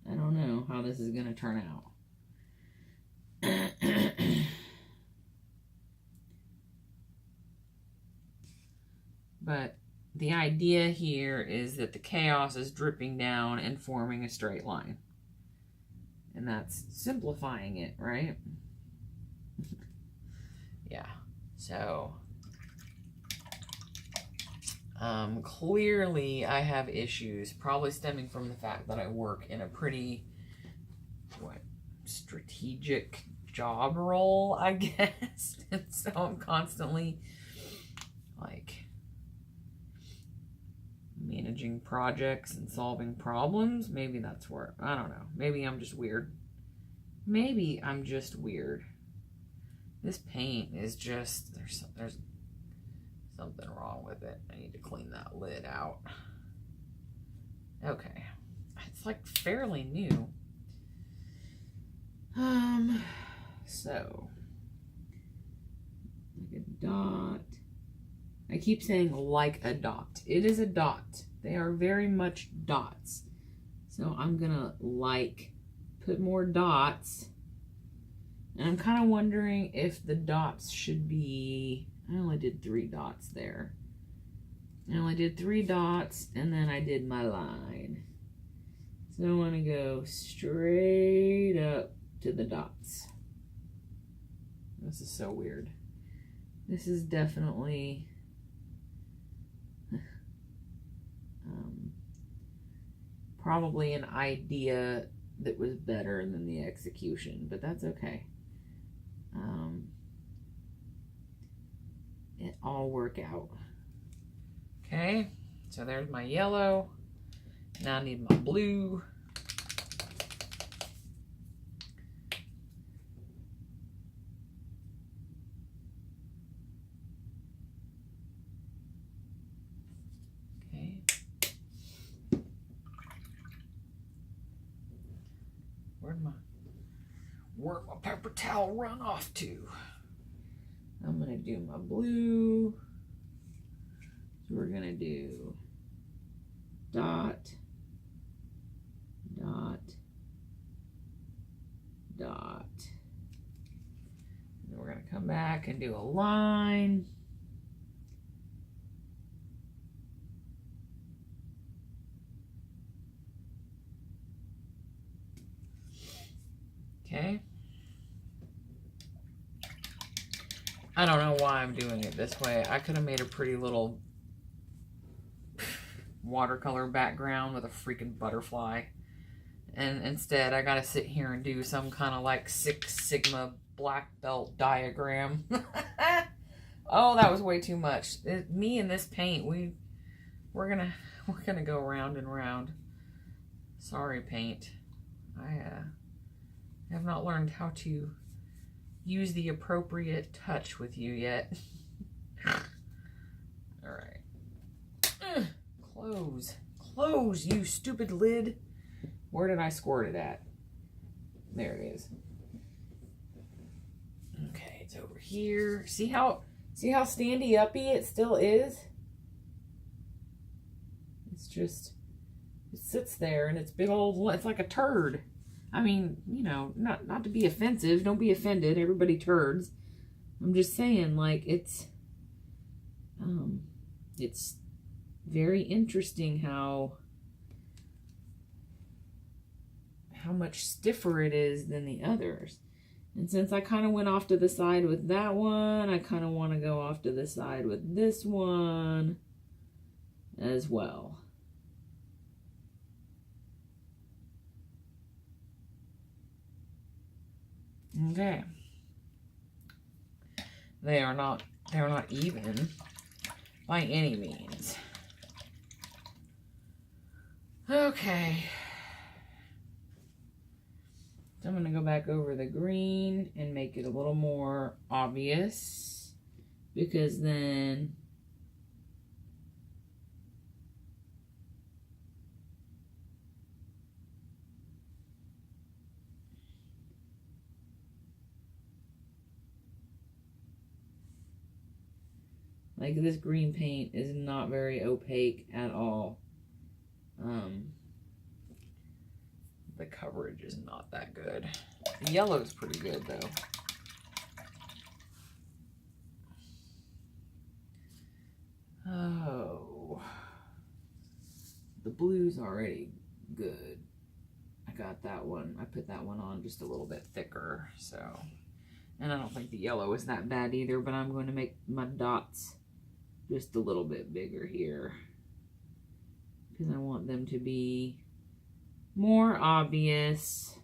I don't know how this is going to turn out. But the idea here is that the chaos is dripping down and forming a straight line. And that's simplifying it, right? Yeah. So, clearly I have issues, probably stemming from the fact that I work in a pretty, strategic job role, I guess. And so I'm constantly, like, managing projects and solving problems. Maybe that's where, I don't know. Maybe I'm just weird. Maybe I'm just weird. This paint is just, there's something wrong with it. I need to clean that lid out. Okay. It's like fairly new. So, like a dot. I keep saying like a dot. It is a dot. They are very much dots. So I'm gonna put more dots. And I'm kind of wondering if the dots should be, I only did 3 dots there. I only did 3 dots and then I did my line. So I want to go straight up to the dots. This is so weird. This is definitely probably an idea that was better than the execution, but that's okay. It all work out. Okay, so there's my yellow. Now I need my blue. Okay. Where'd my paper towel run off to? I'm going to do my blue. So we're going to do dot, dot, dot. And then we're going to come back and do a line. Okay. I don't know why I'm doing it this way. I could have made a pretty little watercolor background with a freaking butterfly. And instead, I gotta sit here and do some kind of like 6 Sigma black belt diagram. Oh, that was way too much. Me and this paint, we're gonna go round and round. Sorry, paint. I have not learned how to use the appropriate touch with you yet. All right. Close. Close, you stupid lid. Where did I squirt it at? There it is. Okay, it's over here. See how standy-uppy it still is? It's just, it sits there and it's big old, it's like a turd. I mean, you know, not to be offensive. Don't be offended. Everybody turds. I'm just saying, like, it's very interesting how much stiffer it is than the others. And since I kind of went off to the side with that one, I kind of want to go off to the side with this one as well. Okay. They're not even by any means. Okay. So I'm going to go back over the green and make it a little more obvious, because then like this green paint is not very opaque at all. The coverage is not that good. The yellow is pretty good though. Oh, the blue's already good. I got that one. I put that one on just a little bit thicker, so. And I don't think the yellow is that bad either, but I'm going to make my dots just a little bit bigger here, because I want them to be more obvious.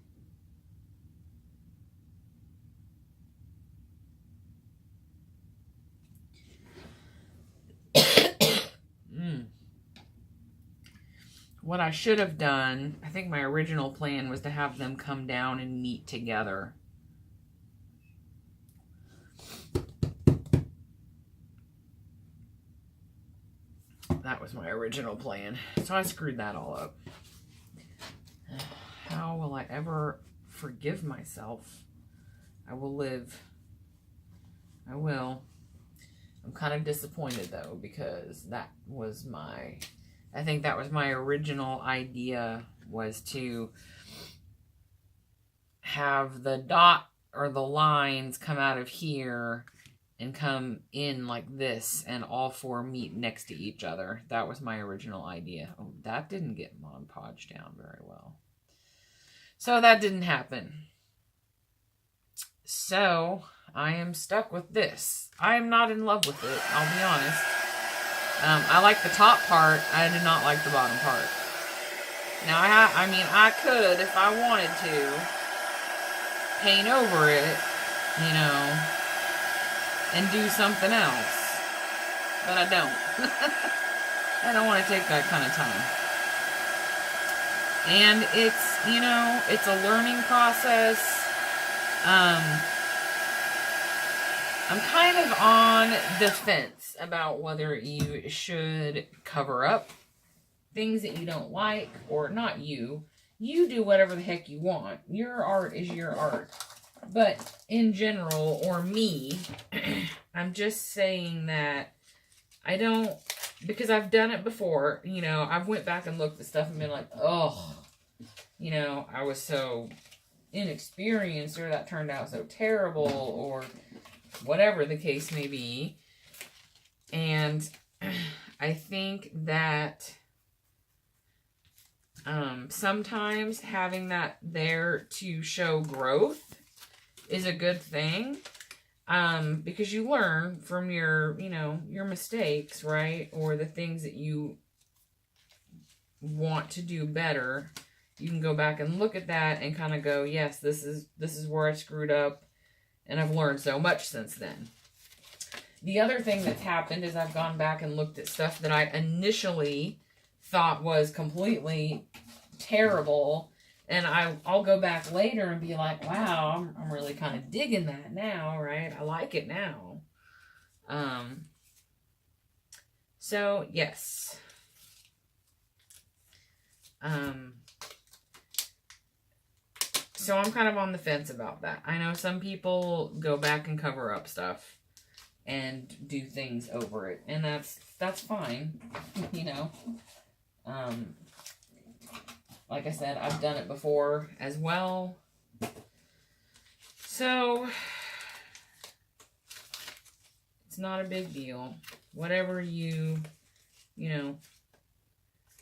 What I should have done, I think my original plan was to have them come down and meet together. That was my original plan. So I screwed that all up. How will I ever forgive myself? I will live. I will. I'm kind of disappointed though, because that was I think that was my original idea, was to have the dot or the lines come out of here and come in like this, and all 4 meet next to each other. That was my original idea. Oh, that didn't get Mod Podge down very well. So that didn't happen. So I am stuck with this. I am not in love with it, I'll be honest. I like the top part. I do not like the bottom part. Now, I mean, I could, if I wanted to, paint over it, you know, and do something else. But I don't. I don't want to take that kind of time. And it's, you know, it's a learning process. I'm kind of on the fence about whether you should cover up things that you don't like, or not you. You do whatever the heck you want. Your art is your art. But in general, or me, I'm just saying that I don't, because I've done it before, you know, I've went back and looked at stuff and been like, oh, you know, I was so inexperienced, or that turned out so terrible, or whatever the case may be. And I think that sometimes having that there to show growth is a good thing. Because you learn from your, you know, your mistakes, right? Or the things that you want to do better. You can go back and look at that and kind of go, yes, this is where I screwed up, and I've learned so much since then. The other thing that's happened is I've gone back and looked at stuff that I initially thought was completely terrible, and I'll go back later and be like, wow, I'm really kind of digging that now, right? I like it now. So, yes. So I'm kind of on the fence about that. I know some people go back and cover up stuff and do things over it, and that's fine, you know. Like I said, I've done it before as well. So, it's not a big deal. Whatever you know,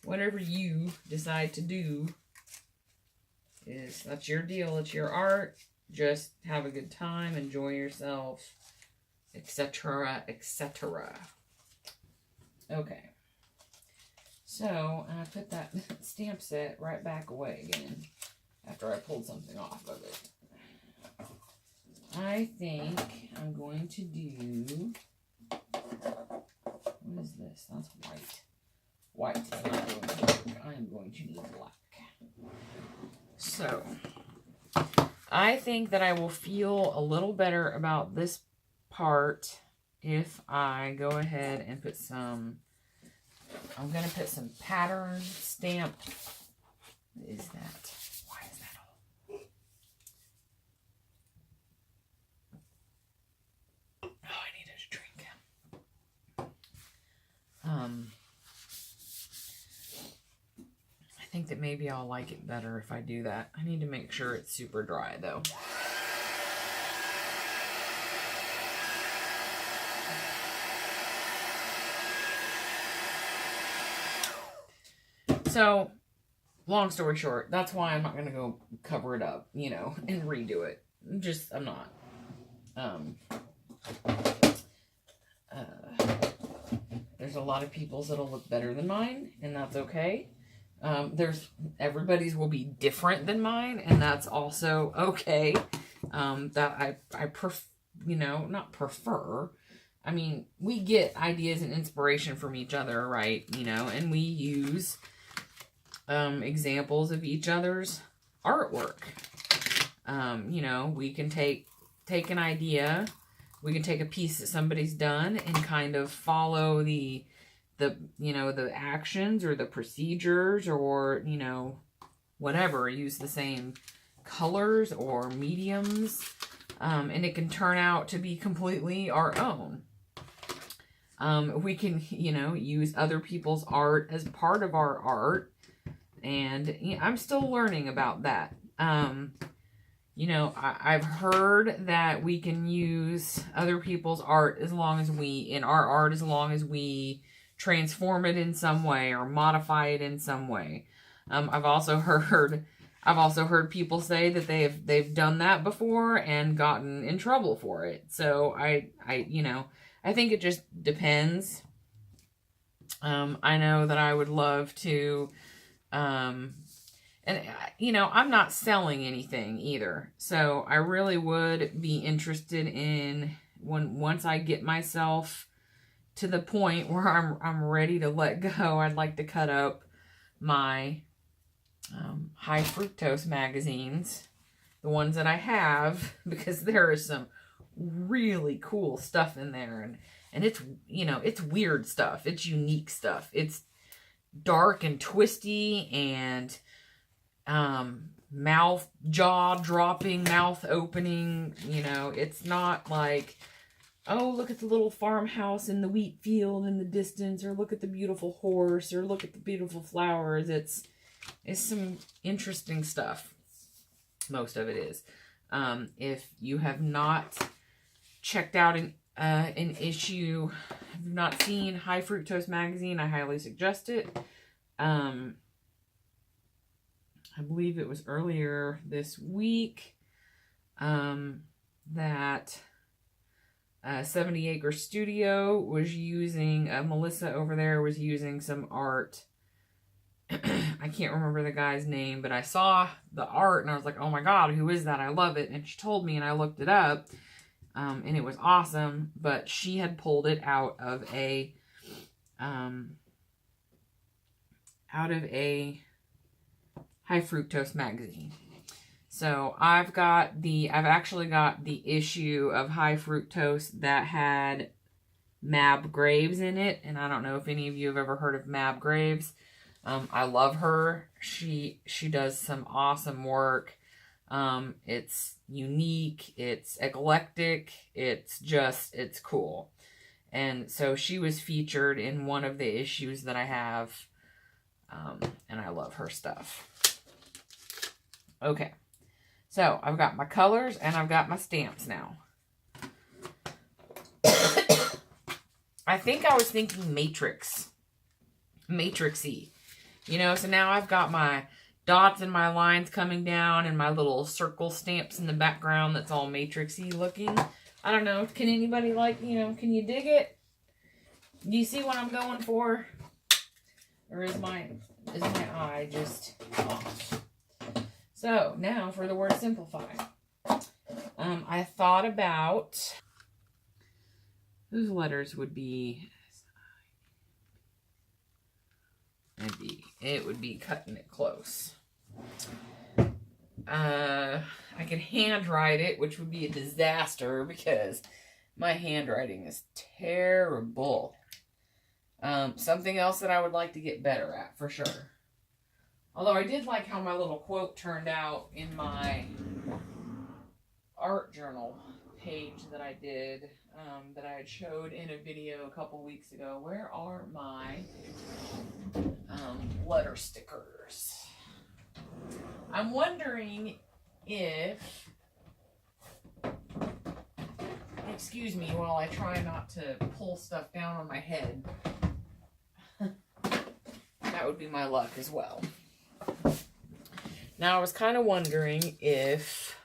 whatever you decide to do, that's your deal. It's your art. Just have a good time, enjoy yourself, etc., etc. Okay. So, I put that stamp set right back away again after I pulled something off of it. I think I'm going to do, what is this? That's white. White is not going to work. I am going to need black. So, I think that I will feel a little better about this part if I go ahead and put some, I'm going to put some pattern stamp. What is that? Why is that all? Oh, I needed a drink. I think that maybe I'll like it better if I do that. I need to make sure it's super dry though. So, long story short, that's why I'm not going to go cover it up, you know, and redo it. I'm not. There's a lot of people's that'll look better than mine, and that's okay. Everybody's will be different than mine, and that's also okay. That I you know, not prefer. I mean, we get ideas and inspiration from each other, right? You know, and we use examples of each other's artwork. You know, we can take an idea, we can take a piece that somebody's done and kind of follow the you know, the actions or the procedures, or, you know, whatever, use the same colors or mediums, and it can turn out to be completely our own. We can, you know, use other people's art as part of our art. And you know, I'm still learning about that. You know, I've heard that we can use other people's art as long as we transform it in some way or modify it in some way. I've also heard people say that they've done that before and gotten in trouble for it. So I you know, I think it just depends. I know that I would love to, and, you know, I'm not selling anything either. So I really would be interested in once I get myself to the point where I'm ready to let go, I'd like to cut up my high fructose magazines, the ones that I have, because there is some really cool stuff in there, and it's, you know, it's weird stuff, it's unique stuff, it's dark and twisty and jaw dropping, mouth opening, you know, it's not like oh, look at the little farmhouse in the wheat field in the distance, or look at the beautiful horse, or look at the beautiful flowers. It's some interesting stuff. Most of it is. If you have not checked out an issue, have not seen High Fructose magazine, I highly suggest it. I believe it was earlier this week that 70 Acre Studio was using, Melissa over there was using some art. I can't remember the guy's name, but I saw the art and I was like, oh my God, who is that? I love it. And she told me and I looked it up, and it was awesome, but she had pulled it out of a High Fructose magazine. So I've actually got the issue of High Fructose that had Mab Graves in it. And I don't know if any of you have ever heard of Mab Graves. I love her. She does some awesome work. It's unique. It's eclectic. It's cool. And so she was featured in one of the issues that I have. And I love her stuff. Okay. So, I've got my colors and I've got my stamps now. I think I was thinking matrixy. You know, so now I've got my dots and my lines coming down and my little circle stamps in the background that's all matrixy looking. I don't know. Can anybody can you dig it? Do you see what I'm going for? Or is my eye just off? So, now for the word simplify. I thought about whose letters would be... It would be cutting it close. I could handwrite it, which would be a disaster because my handwriting is terrible. Something else that I would like to get better at, for sure. Although I did like how my little quote turned out in my art journal page that I did, that I had showed in a video a couple weeks ago. Where are my letter stickers? I'm wondering if, excuse me while I try not to pull stuff down on my head. That would be my luck as well. Now, I was kind of wondering if...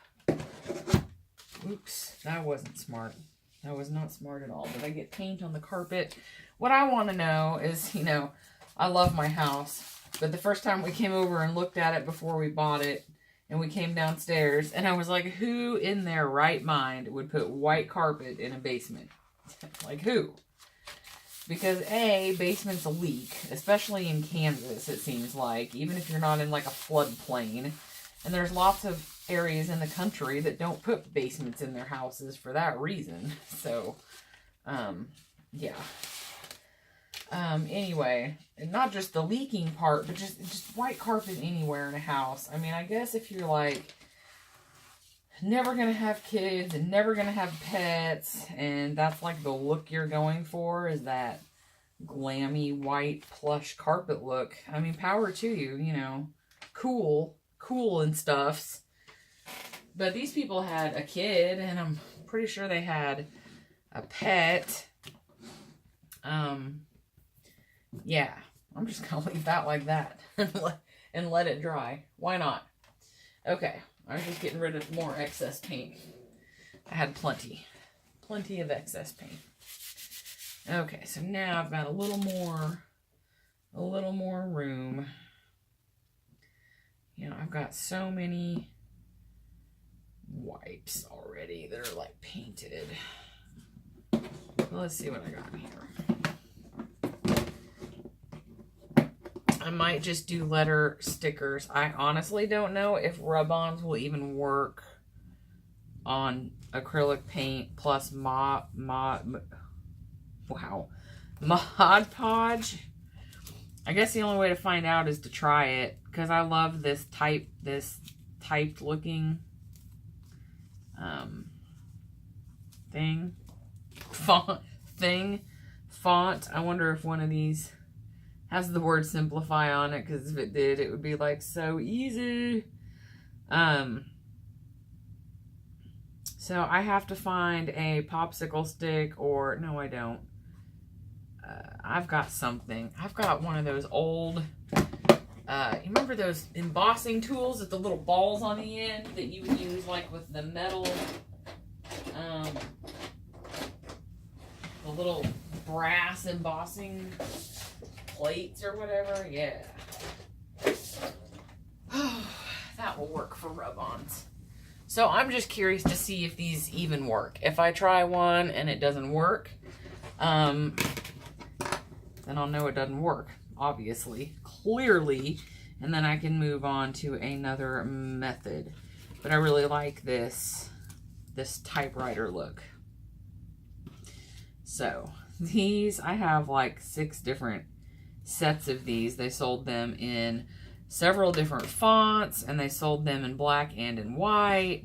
Oops, that wasn't smart. That was not smart at all. Did I get paint on the carpet? What I want to know is, I love my house. But the first time we came over and looked at it before we bought it, and we came downstairs, and I was like, who in their right mind would put white carpet in a basement? Like, who? Because A, basements leak, especially in Kansas, it seems like, even if you're not in like a floodplain. And there's lots of areas in the country that don't put basements in their houses for that reason. So, yeah. Anyway, and not just the leaking part, but just white carpet anywhere in a house. I mean, I guess if you're like never gonna have kids and never gonna have pets, and that's like the look you're going for, is that glammy white plush carpet look. I mean, power to you, cool and stuffs. But these people had a kid, and I'm pretty sure they had a pet. Yeah, I'm just gonna leave that like that and let it dry. Why not? Okay. I was just getting rid of more excess paint. I had plenty of excess paint. Okay, so now I've got a little more room. I've got so many wipes already that are like painted. Let's see what I got here. I might just do letter stickers. I honestly don't know if rub-ons will even work on acrylic paint plus Mod Podge. I guess the only way to find out is to try it, because I love this typed looking thing. font. I wonder if one of these has the word simplify on it, because if it did, it would be like so easy. So I have to find a popsicle stick, or no, I don't. I've got something. I've got one of those old, you remember those embossing tools with the little balls on the end that you would use like with the metal, the little brass embossing plates or whatever? Yeah. That will work for rub-ons. So I'm just curious to see if these even work. If I try one and it doesn't work, then I'll know it doesn't work, obviously, clearly, and then I can move on to another method. But I really like this typewriter look. So these, I have like 6 different sets of these. They sold them in several different fonts, and they sold them in black and in white.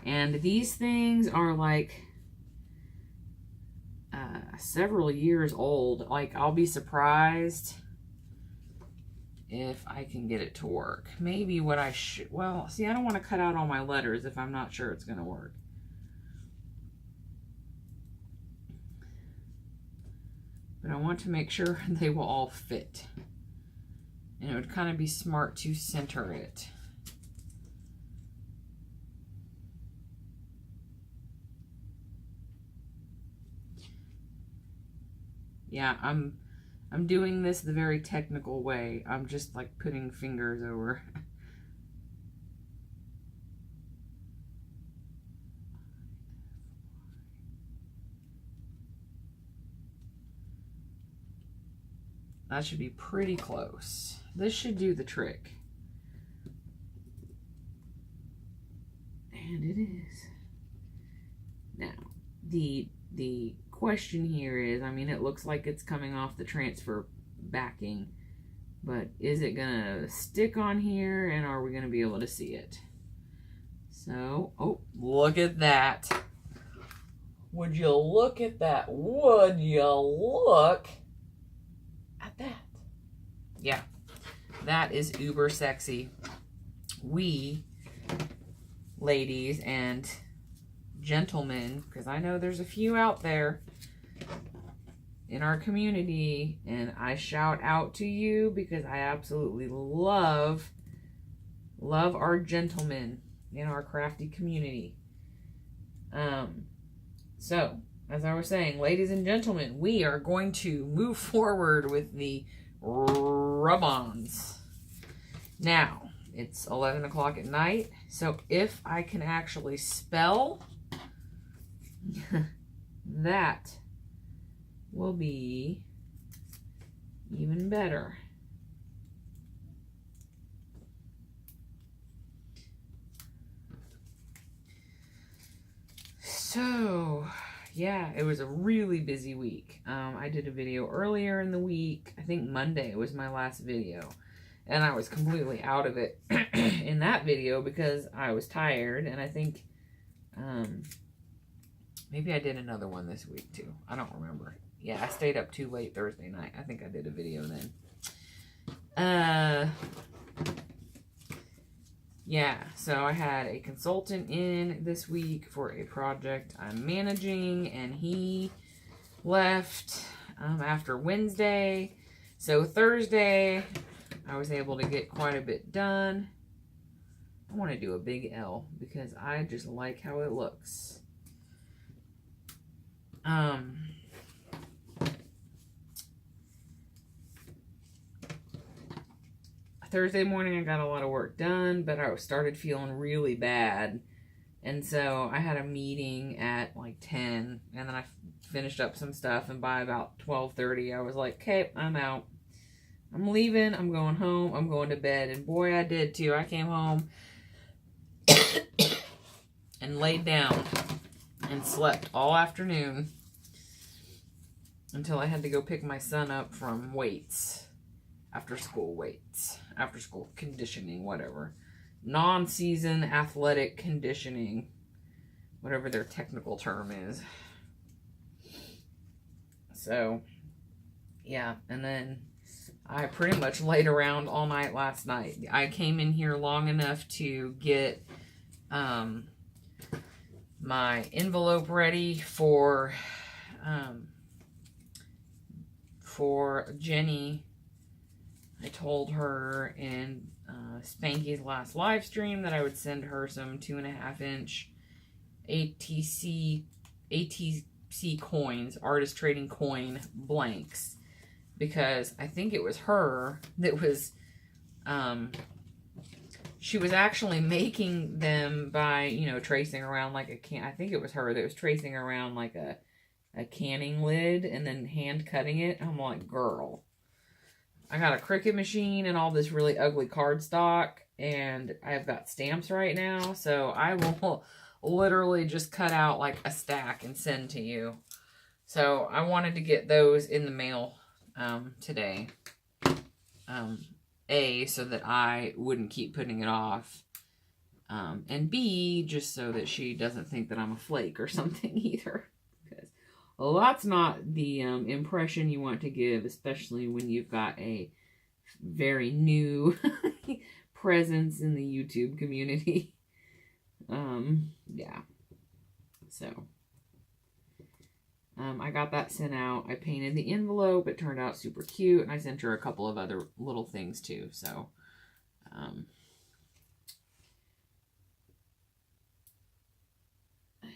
And these things are like several years old. Like, I'll be surprised if I can get it to work. Maybe what I should, well, see, I don't want to cut out all my letters if I'm not sure it's going to work. But I want to make sure they will all fit. And it would kind of be smart to center it. Yeah, I'm doing this the very technical way. I'm just like putting fingers over. That should be pretty close. This should do the trick. And it is. Now, the question here is, I mean, it looks like it's coming off the transfer backing, but is it gonna stick on here, and are we gonna be able to see it? So, oh, look at that. Would you look at that? Would you look at that? Yeah, that is uber sexy. We, ladies and gentlemen, because I know there's a few out there in our community, and I shout out to you because I absolutely love our gentlemen in our crafty community. So, as I was saying, ladies and gentlemen, we are going to move forward with the rub-ons. Now, it's 11 o'clock at night, so if I can actually spell, that will be even better. So, yeah, it was a really busy week. I did a video earlier in the week. I think Monday was my last video. And I was completely out of it in that video because I was tired. And I think maybe I did another one this week too. I don't remember. Yeah, I stayed up too late Thursday night. I think I did a video then. Yeah, so I had a consultant in this week for a project I'm managing, and he left after Wednesday. So Thursday, I was able to get quite a bit done. I want to do a big L because I just like how it looks. Thursday morning I got a lot of work done, but I started feeling really bad. And so I had a meeting at like 10, and then I finished up some stuff, and by about 12:30 I was like, okay, I'm out. I'm leaving, I'm going home, I'm going to bed. And boy, I did too. I came home and laid down and slept all afternoon until I had to go pick my son up from weights. After school conditioning, whatever. Non-season athletic conditioning, whatever their technical term is. So, yeah. And then I pretty much laid around all night last night. I came in here long enough to get my envelope ready for Jenny. I told her in Spankie's last live stream that I would send her some 2.5-inch ATC coins, artist trading coin blanks, because I think it was her that was, she was actually making them by, you know, tracing around like a can. I think it was her that was tracing around like a canning lid and then hand cutting it. I'm like, girl, I got a Cricut machine and all this really ugly cardstock, and I've got stamps right now, so I will literally just cut out like a stack and send to you. So I wanted to get those in the mail today. A, so that I wouldn't keep putting it off. And B, just so that she doesn't think that I'm a flake or something either. Because, well, that's not the impression you want to give, especially when you've got a very new presence in the YouTube community. Yeah. So, I got that sent out. I painted the envelope. It turned out super cute. And I sent her a couple of other little things too. So, I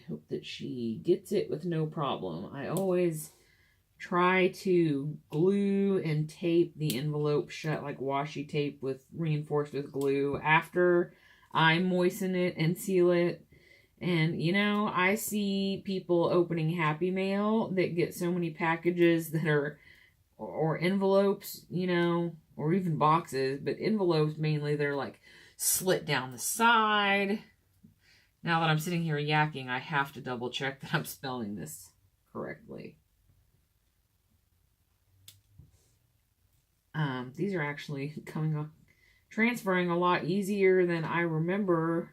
hope that she gets it with no problem. I always try to glue and tape the envelope shut, like washi tape with reinforced with glue, after I moisten it and seal it. And, you know, I see people opening Happy Mail that get so many packages that are, or envelopes, you know, or even boxes, but envelopes mainly, they're like slit down the side. Now that I'm sitting here yakking, I have to double check that I'm spelling this correctly. These are actually transferring a lot easier than I remember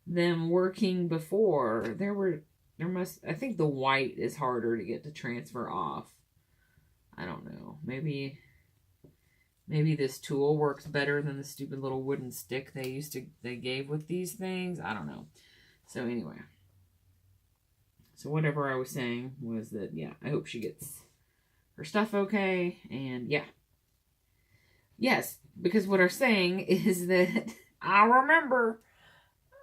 them working before. I think the white is harder to get to transfer off. I don't know. Maybe this tool works better than the stupid little wooden stick they gave with these things. I don't know. So anyway. So whatever I was saying was that, yeah, I hope she gets her stuff okay. And yeah. Yes, because what I'm saying is that I remember.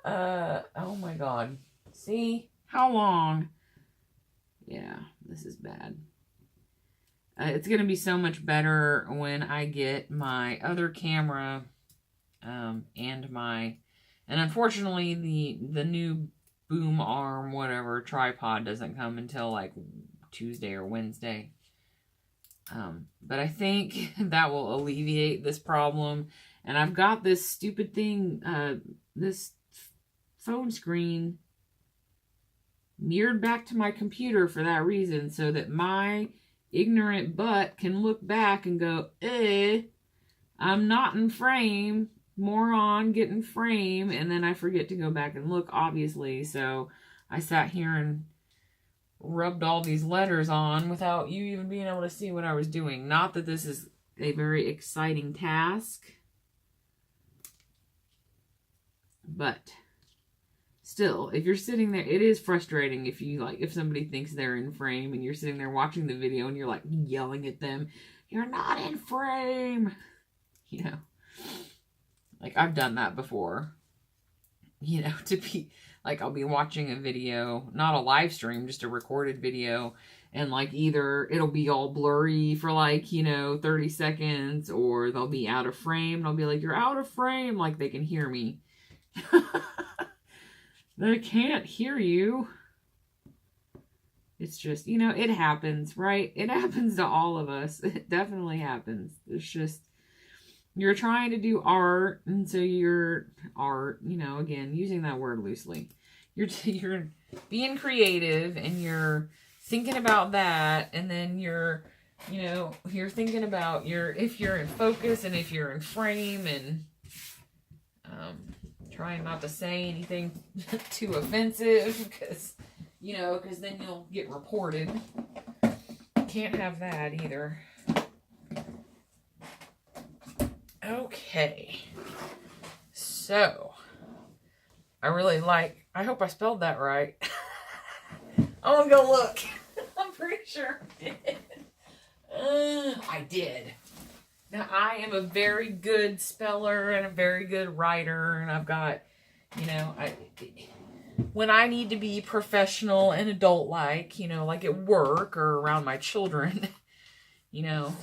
Oh my god. See? How long? Yeah, this is bad. It's going to be so much better when I get my other camera, and unfortunately the new boom arm, whatever, tripod doesn't come until like Tuesday or Wednesday. But I think that will alleviate this problem. And I've got this stupid thing, this phone screen mirrored back to my computer for that reason, so that my ignorant butt can look back and go, I'm not in frame, moron, get in frame, and then I forget to go back and look, obviously. So I sat here and rubbed all these letters on without you even being able to see what I was doing. Not that this is a very exciting task, but still, if you're sitting there, it is frustrating if somebody thinks they're in frame and you're sitting there watching the video and you're like yelling at them, you're not in frame. You know, like I've done that before, you know, to be like, I'll be watching a video, not a live stream, just a recorded video. And like either it'll be all blurry for like, 30 seconds, or they'll be out of frame. And I'll be like, you're out of frame. Like they can hear me. They can't hear you. It's just, it happens, right? It happens to all of us. It definitely happens. It's just, you're trying to do art, and so you're again, using that word loosely. You're being creative, and you're thinking about that, and then you're thinking about if you're in focus and if you're in frame, and trying not to say anything too offensive, because then you'll get reported. can't have that either. Okay. So, I really like, I hope I spelled that right. I'm gonna go look. I'm pretty sure I did. I did. Now, I am a very good speller and a very good writer, and I've got, you know, when I need to be professional and adult-like, you know, like at work or around my children, you know,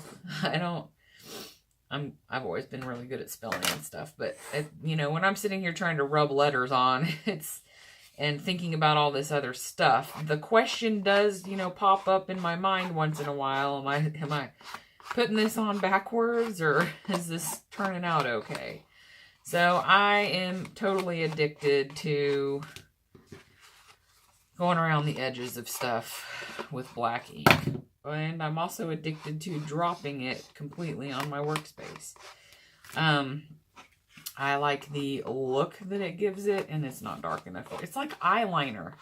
I've always been really good at spelling and stuff, but, you know, when I'm sitting here trying to rub letters on, and thinking about all this other stuff, the question does, you know, pop up in my mind once in a while. Am I putting this on backwards, or is this turning out okay? So I am totally addicted to going around the edges of stuff with black ink. And I'm also addicted to dropping it completely on my workspace. I like the look that it gives it, and it's not dark enough. It's like eyeliner.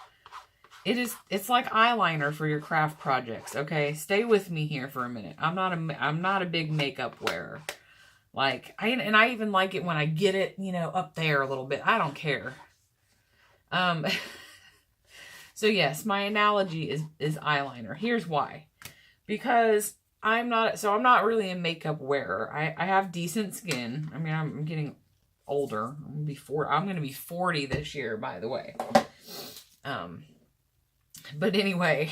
It's like eyeliner for your craft projects, okay? Stay with me here for a minute. I'm not a big makeup wearer. Like, I even like it when I get it, you know, up there a little bit. I don't care. So yes, my analogy is eyeliner. Here's why. Because I'm not really a makeup wearer. I have decent skin. I mean, I'm getting older. I'm going to be 40 this year, by the way. But anyway,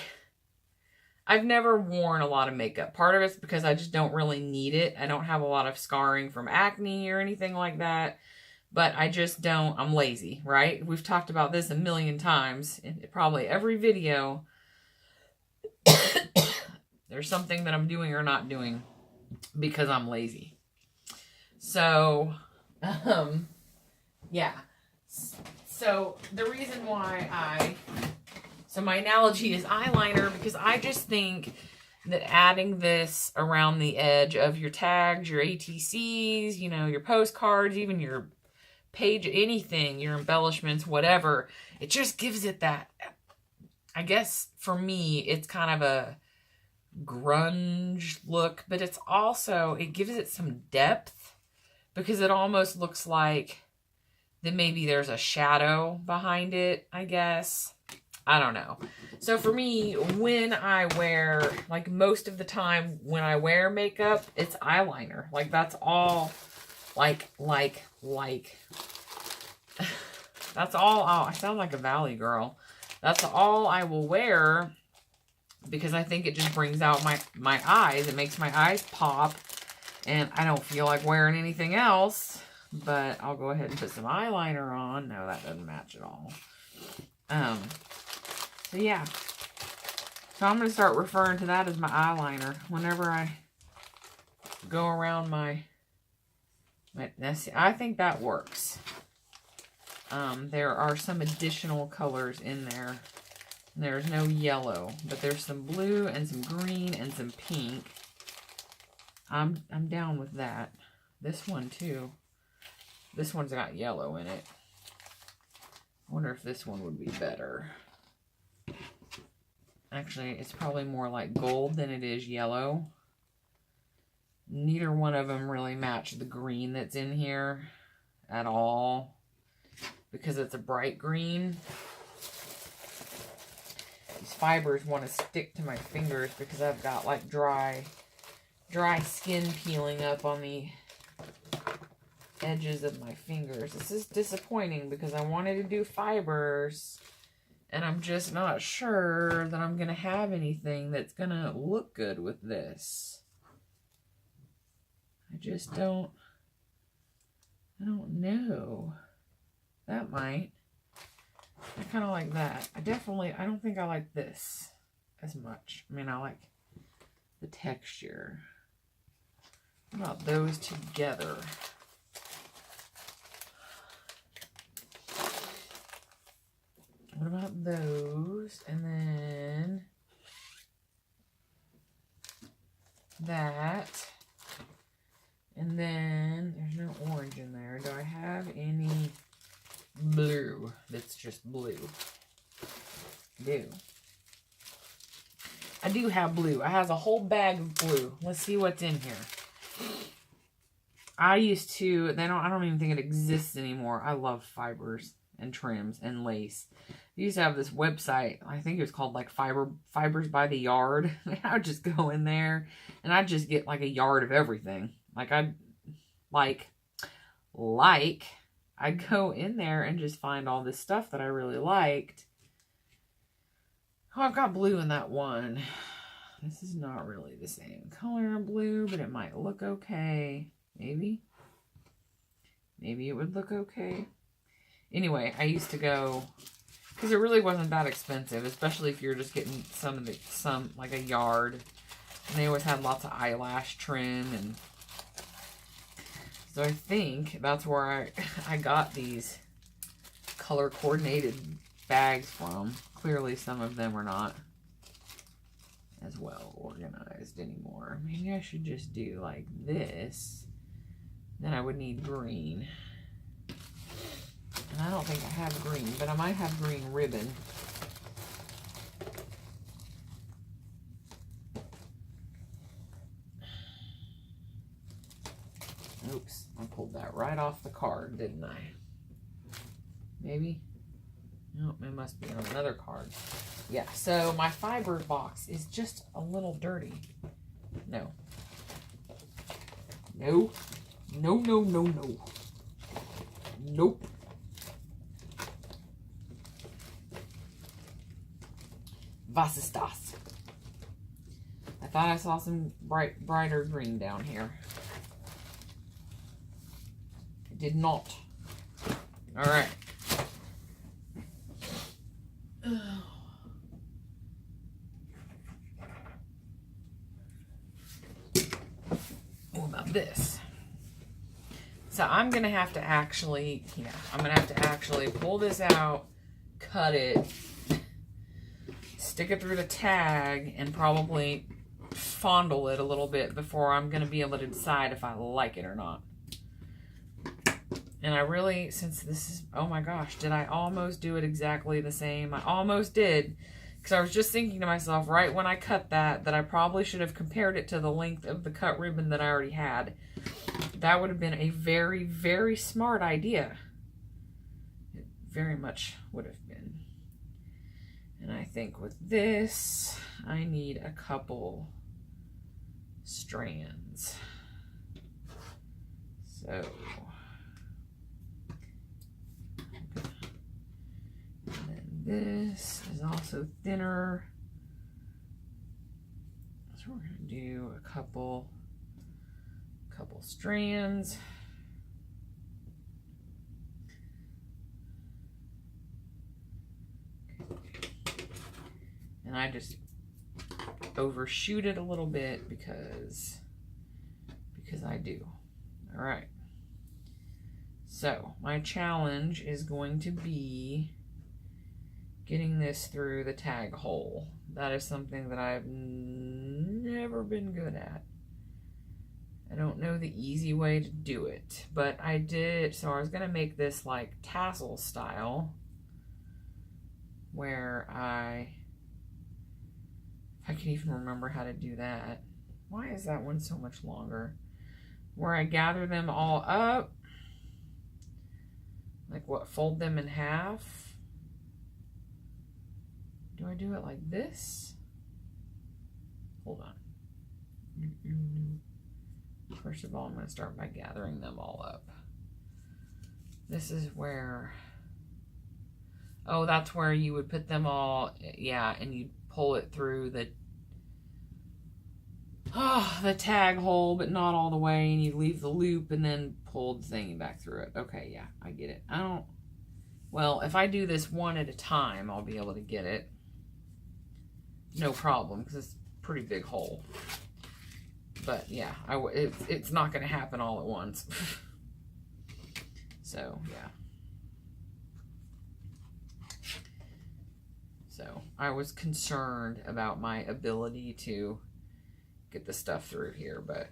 I've never worn a lot of makeup. Part of it's because I just don't really need it. I don't have a lot of scarring from acne or anything like that. But I just don't. I'm lazy, right? We've talked about this a million times in probably every video. There's something that I'm doing or not doing because I'm lazy. So, yeah. So the reason why so my analogy is eyeliner, because I just think that adding this around the edge of your tags, your ATCs, you know, your postcards, even your page, anything, your embellishments, whatever, it just gives it that, I guess for me, it's kind of a grunge look, but it's also, it gives it some depth, because it almost looks like that maybe there's a shadow behind it, I guess. I don't know. So for me, when I wear, like most of the time when I wear makeup, it's eyeliner. Like that's all, like, that's all, I sound like a valley girl. That's all I will wear, because I think it just brings out my eyes. It makes my eyes pop, and I don't feel like wearing anything else, but I'll go ahead and put some eyeliner on. No, that doesn't match at all. So yeah. So I'm going to start referring to that as my eyeliner whenever I go around my I think that works. There are some additional colors in there. There's no yellow, but there's some blue and some green and some pink. I'm down with that. This one too. This one's got yellow in it. I wonder if this one would be better. Actually, it's probably more like gold than it is yellow. Neither one of them really match the green that's in here at all, because it's a bright green. These fibers want to stick to my fingers because I've got like dry skin peeling up on the edges of my fingers. This is disappointing because I wanted to do fibers, and I'm just not sure that I'm going to have anything that's going to look good with this. I just don't, I don't know. That might. I kind of like that. I don't think I like this as much. I mean, I like the texture. What about those together? What about those? And then that. And then there's no orange in there. Do I have any blue that's just blue? Do. I do have blue. I have a whole bag of blue. Let's see what's in here. I used to, I don't even think it exists anymore. I love fibers and trims and lace. I used to have this website, I think it was called like Fibers by the Yard. I would just go in there and I'd just get like a yard of everything. I'd go in there and just find all this stuff that I really liked. Oh, I've got blue in that one. This is not really the same color of blue, but it might look okay. Maybe it would look okay. Anyway, I used to go, because it really wasn't that expensive, especially if you're just getting some like a yard. And they always had lots of eyelash trim, and so I think that's where I got these color coordinated bags from. Clearly some of them are not as well organized anymore. Maybe I should just do like this. Then I would need green. And I don't think I have green, but I might have green ribbon. Oops, I pulled that right off the card, didn't I? Maybe? No, it must be on another card. Yeah, so my fiber box is just a little dirty. No. No. No, no, no, no. Nope. Was ist das? I thought I saw some brighter green down here. I did not. All right. What about this? So I'm going to have to actually, I'm going to have to actually pull this out, cut it, stick it through the tag, and probably fondle it a little bit before I'm going to be able to decide if I like it or not. And I really, since this is, oh my gosh, did I almost do it exactly the same? I almost did. Because I was just thinking to myself, right when I cut that I probably should have compared it to the length of the cut ribbon that I already had. That would have been a very, very smart idea. It very much would have been. And I think with this, I need a couple strands. So, and then this is also thinner. So we're going to do a couple strands. And I just overshoot it a little bit because I do. All right. So my challenge is going to be getting this through the tag hole. That is something that I've never been good at. I don't know the easy way to do it, but I did. So I was going to make this like tassel style where I can even remember how to do that. Why is that one so much longer? Where I gather them all up, like what, fold them in half? Do I do it like this? Hold on. First of all, I'm going to start by gathering them all up. This is where, oh, that's where you would put them all, yeah, and you'd pull it through the tag hole, but not all the way, and you leave the loop and then pull the thingy back through it. Okay, yeah, I get it. Well, if I do this one at a time, I'll be able to get it. No problem, because it's a pretty big hole. But yeah, it's not going to happen all at once. So, yeah. So, I was concerned about my ability to get the stuff through here, but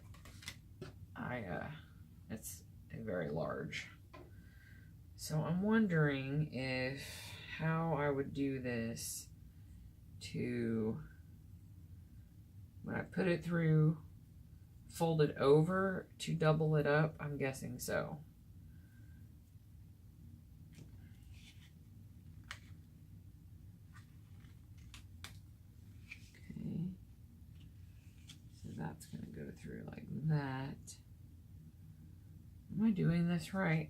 it's very large. So I'm wondering how I would do this to When I put it through, fold it over to double it up? I'm guessing so. Okay. So that's going to go through like that. Am I doing this right?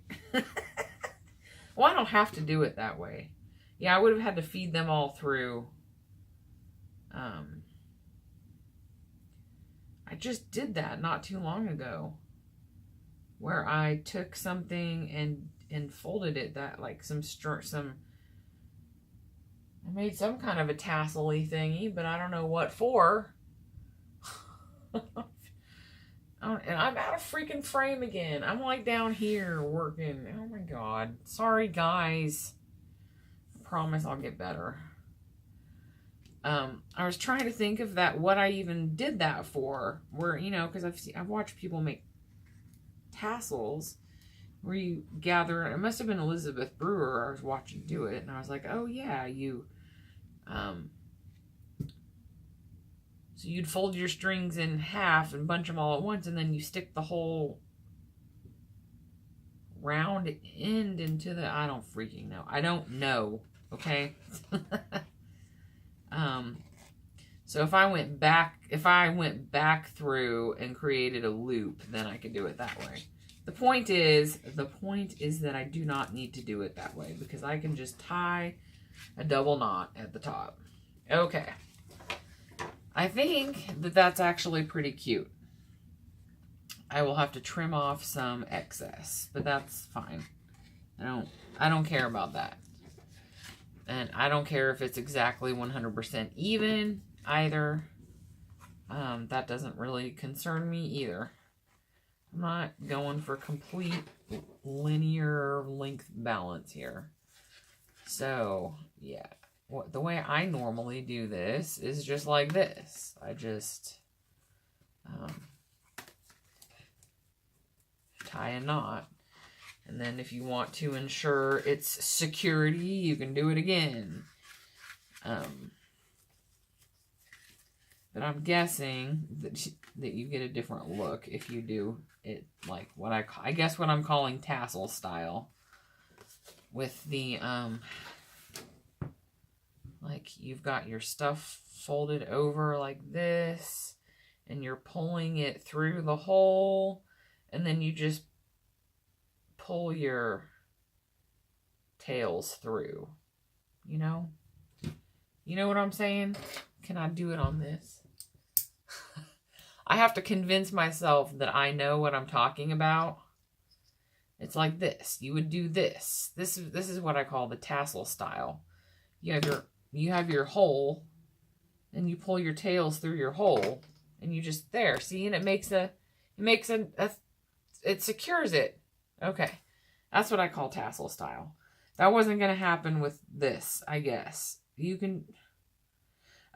Well, I don't have to do it that way. Yeah, I would have had to feed them all through. I just did that not too long ago, where I took something and folded it that like I made some kind of a tassel-y thingy, but I don't know what for. And I'm out of freaking frame again. I'm like down here working. Oh my god. Sorry, guys. I promise I'll get better. I was trying to think of what I even did that for. Where, you know, because I've watched people make tassels where you gather. It must have been Elizabeth Brewer I was watching do it, and I was like, oh yeah, so you'd fold your strings in half and bunch them all at once, and then you stick the whole round end into the, I don't freaking know. I don't know, okay? So if I went back through and created a loop, then I could do it that way. The point is that I do not need to do it that way, because I can just tie a double knot at the top. Okay. I think that that's actually pretty cute. I will have to trim off some excess, but that's fine. I don't care about that. And I don't care if it's exactly 100% even either. That doesn't really concern me either. I'm not going for complete linear length balance here. So, yeah. The way I normally do this is just like this. I just tie a knot. And then if you want to ensure its security, you can do it again. But I'm guessing that you get a different look if you do it like what I guess what I'm calling tassel style. With the, like you've got your stuff folded over like this, and you're pulling it through the hole, and then you just pull your tails through, you know? You know what I'm saying? Can I do it on this? I have to convince myself that I know what I'm talking about. It's like this. You would do this. This is what I call the tassel style. You have your hole, and you pull your tails through your hole, and you just there. See, and it secures it. Okay, that's what I call tassel style. That wasn't going to happen with this, I guess. You can...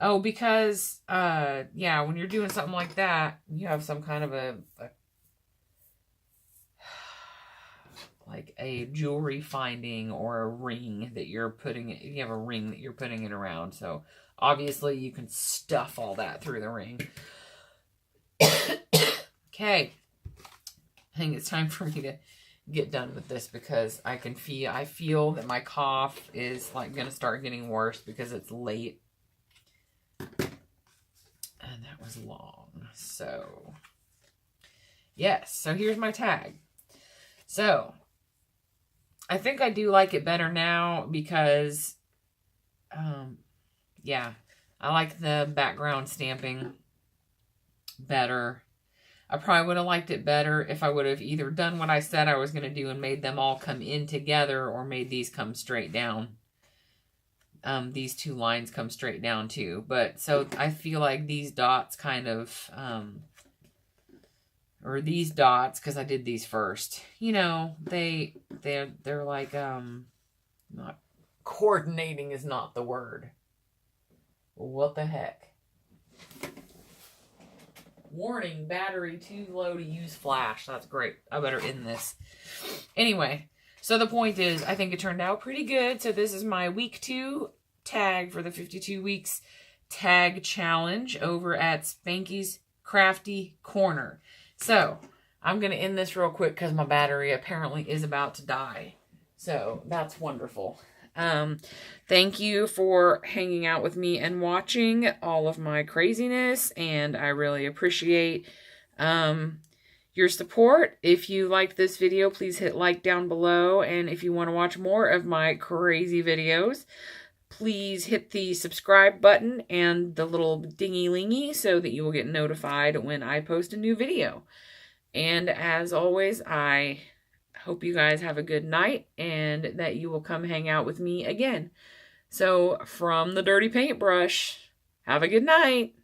Oh, because, yeah, when you're doing something like that, you have some kind of like a jewelry finding or a ring that you're putting it, you have a ring that you're putting it around. So, obviously, you can stuff all that through the ring. Okay. I think it's time for me to get done with this, because I feel that my cough is like going to start getting worse because it's late. And that was long. So, yes. So, here's my tag. So, I think I do like it better now because, yeah, I like the background stamping better. I probably would have liked it better if I would have either done what I said I was going to do and made them all come in together, or made these come straight down. These two lines come straight down too. But so I feel like these dots kind of, or these dots, because I did these first, you know, they're like, not coordinating is not the word. What the heck? Warning, battery too low to use flash. That's great. I better end this. Anyway, so the point is, I think it turned out pretty good. So this is my week 2 tag for the 52 weeks tag challenge over at Spankie's Crafty Corner. So I'm going to end this real quick because my battery apparently is about to die. So that's wonderful. Thank you for hanging out with me and watching all of my craziness, and I really appreciate your support. If you liked this video, please hit like down below, and if you want to watch more of my crazy videos, please hit the subscribe button and the little dingy-lingy so that you will get notified when I post a new video. And as always, I hope you guys have a good night and that you will come hang out with me again. So, from the dirty paintbrush, have a good night.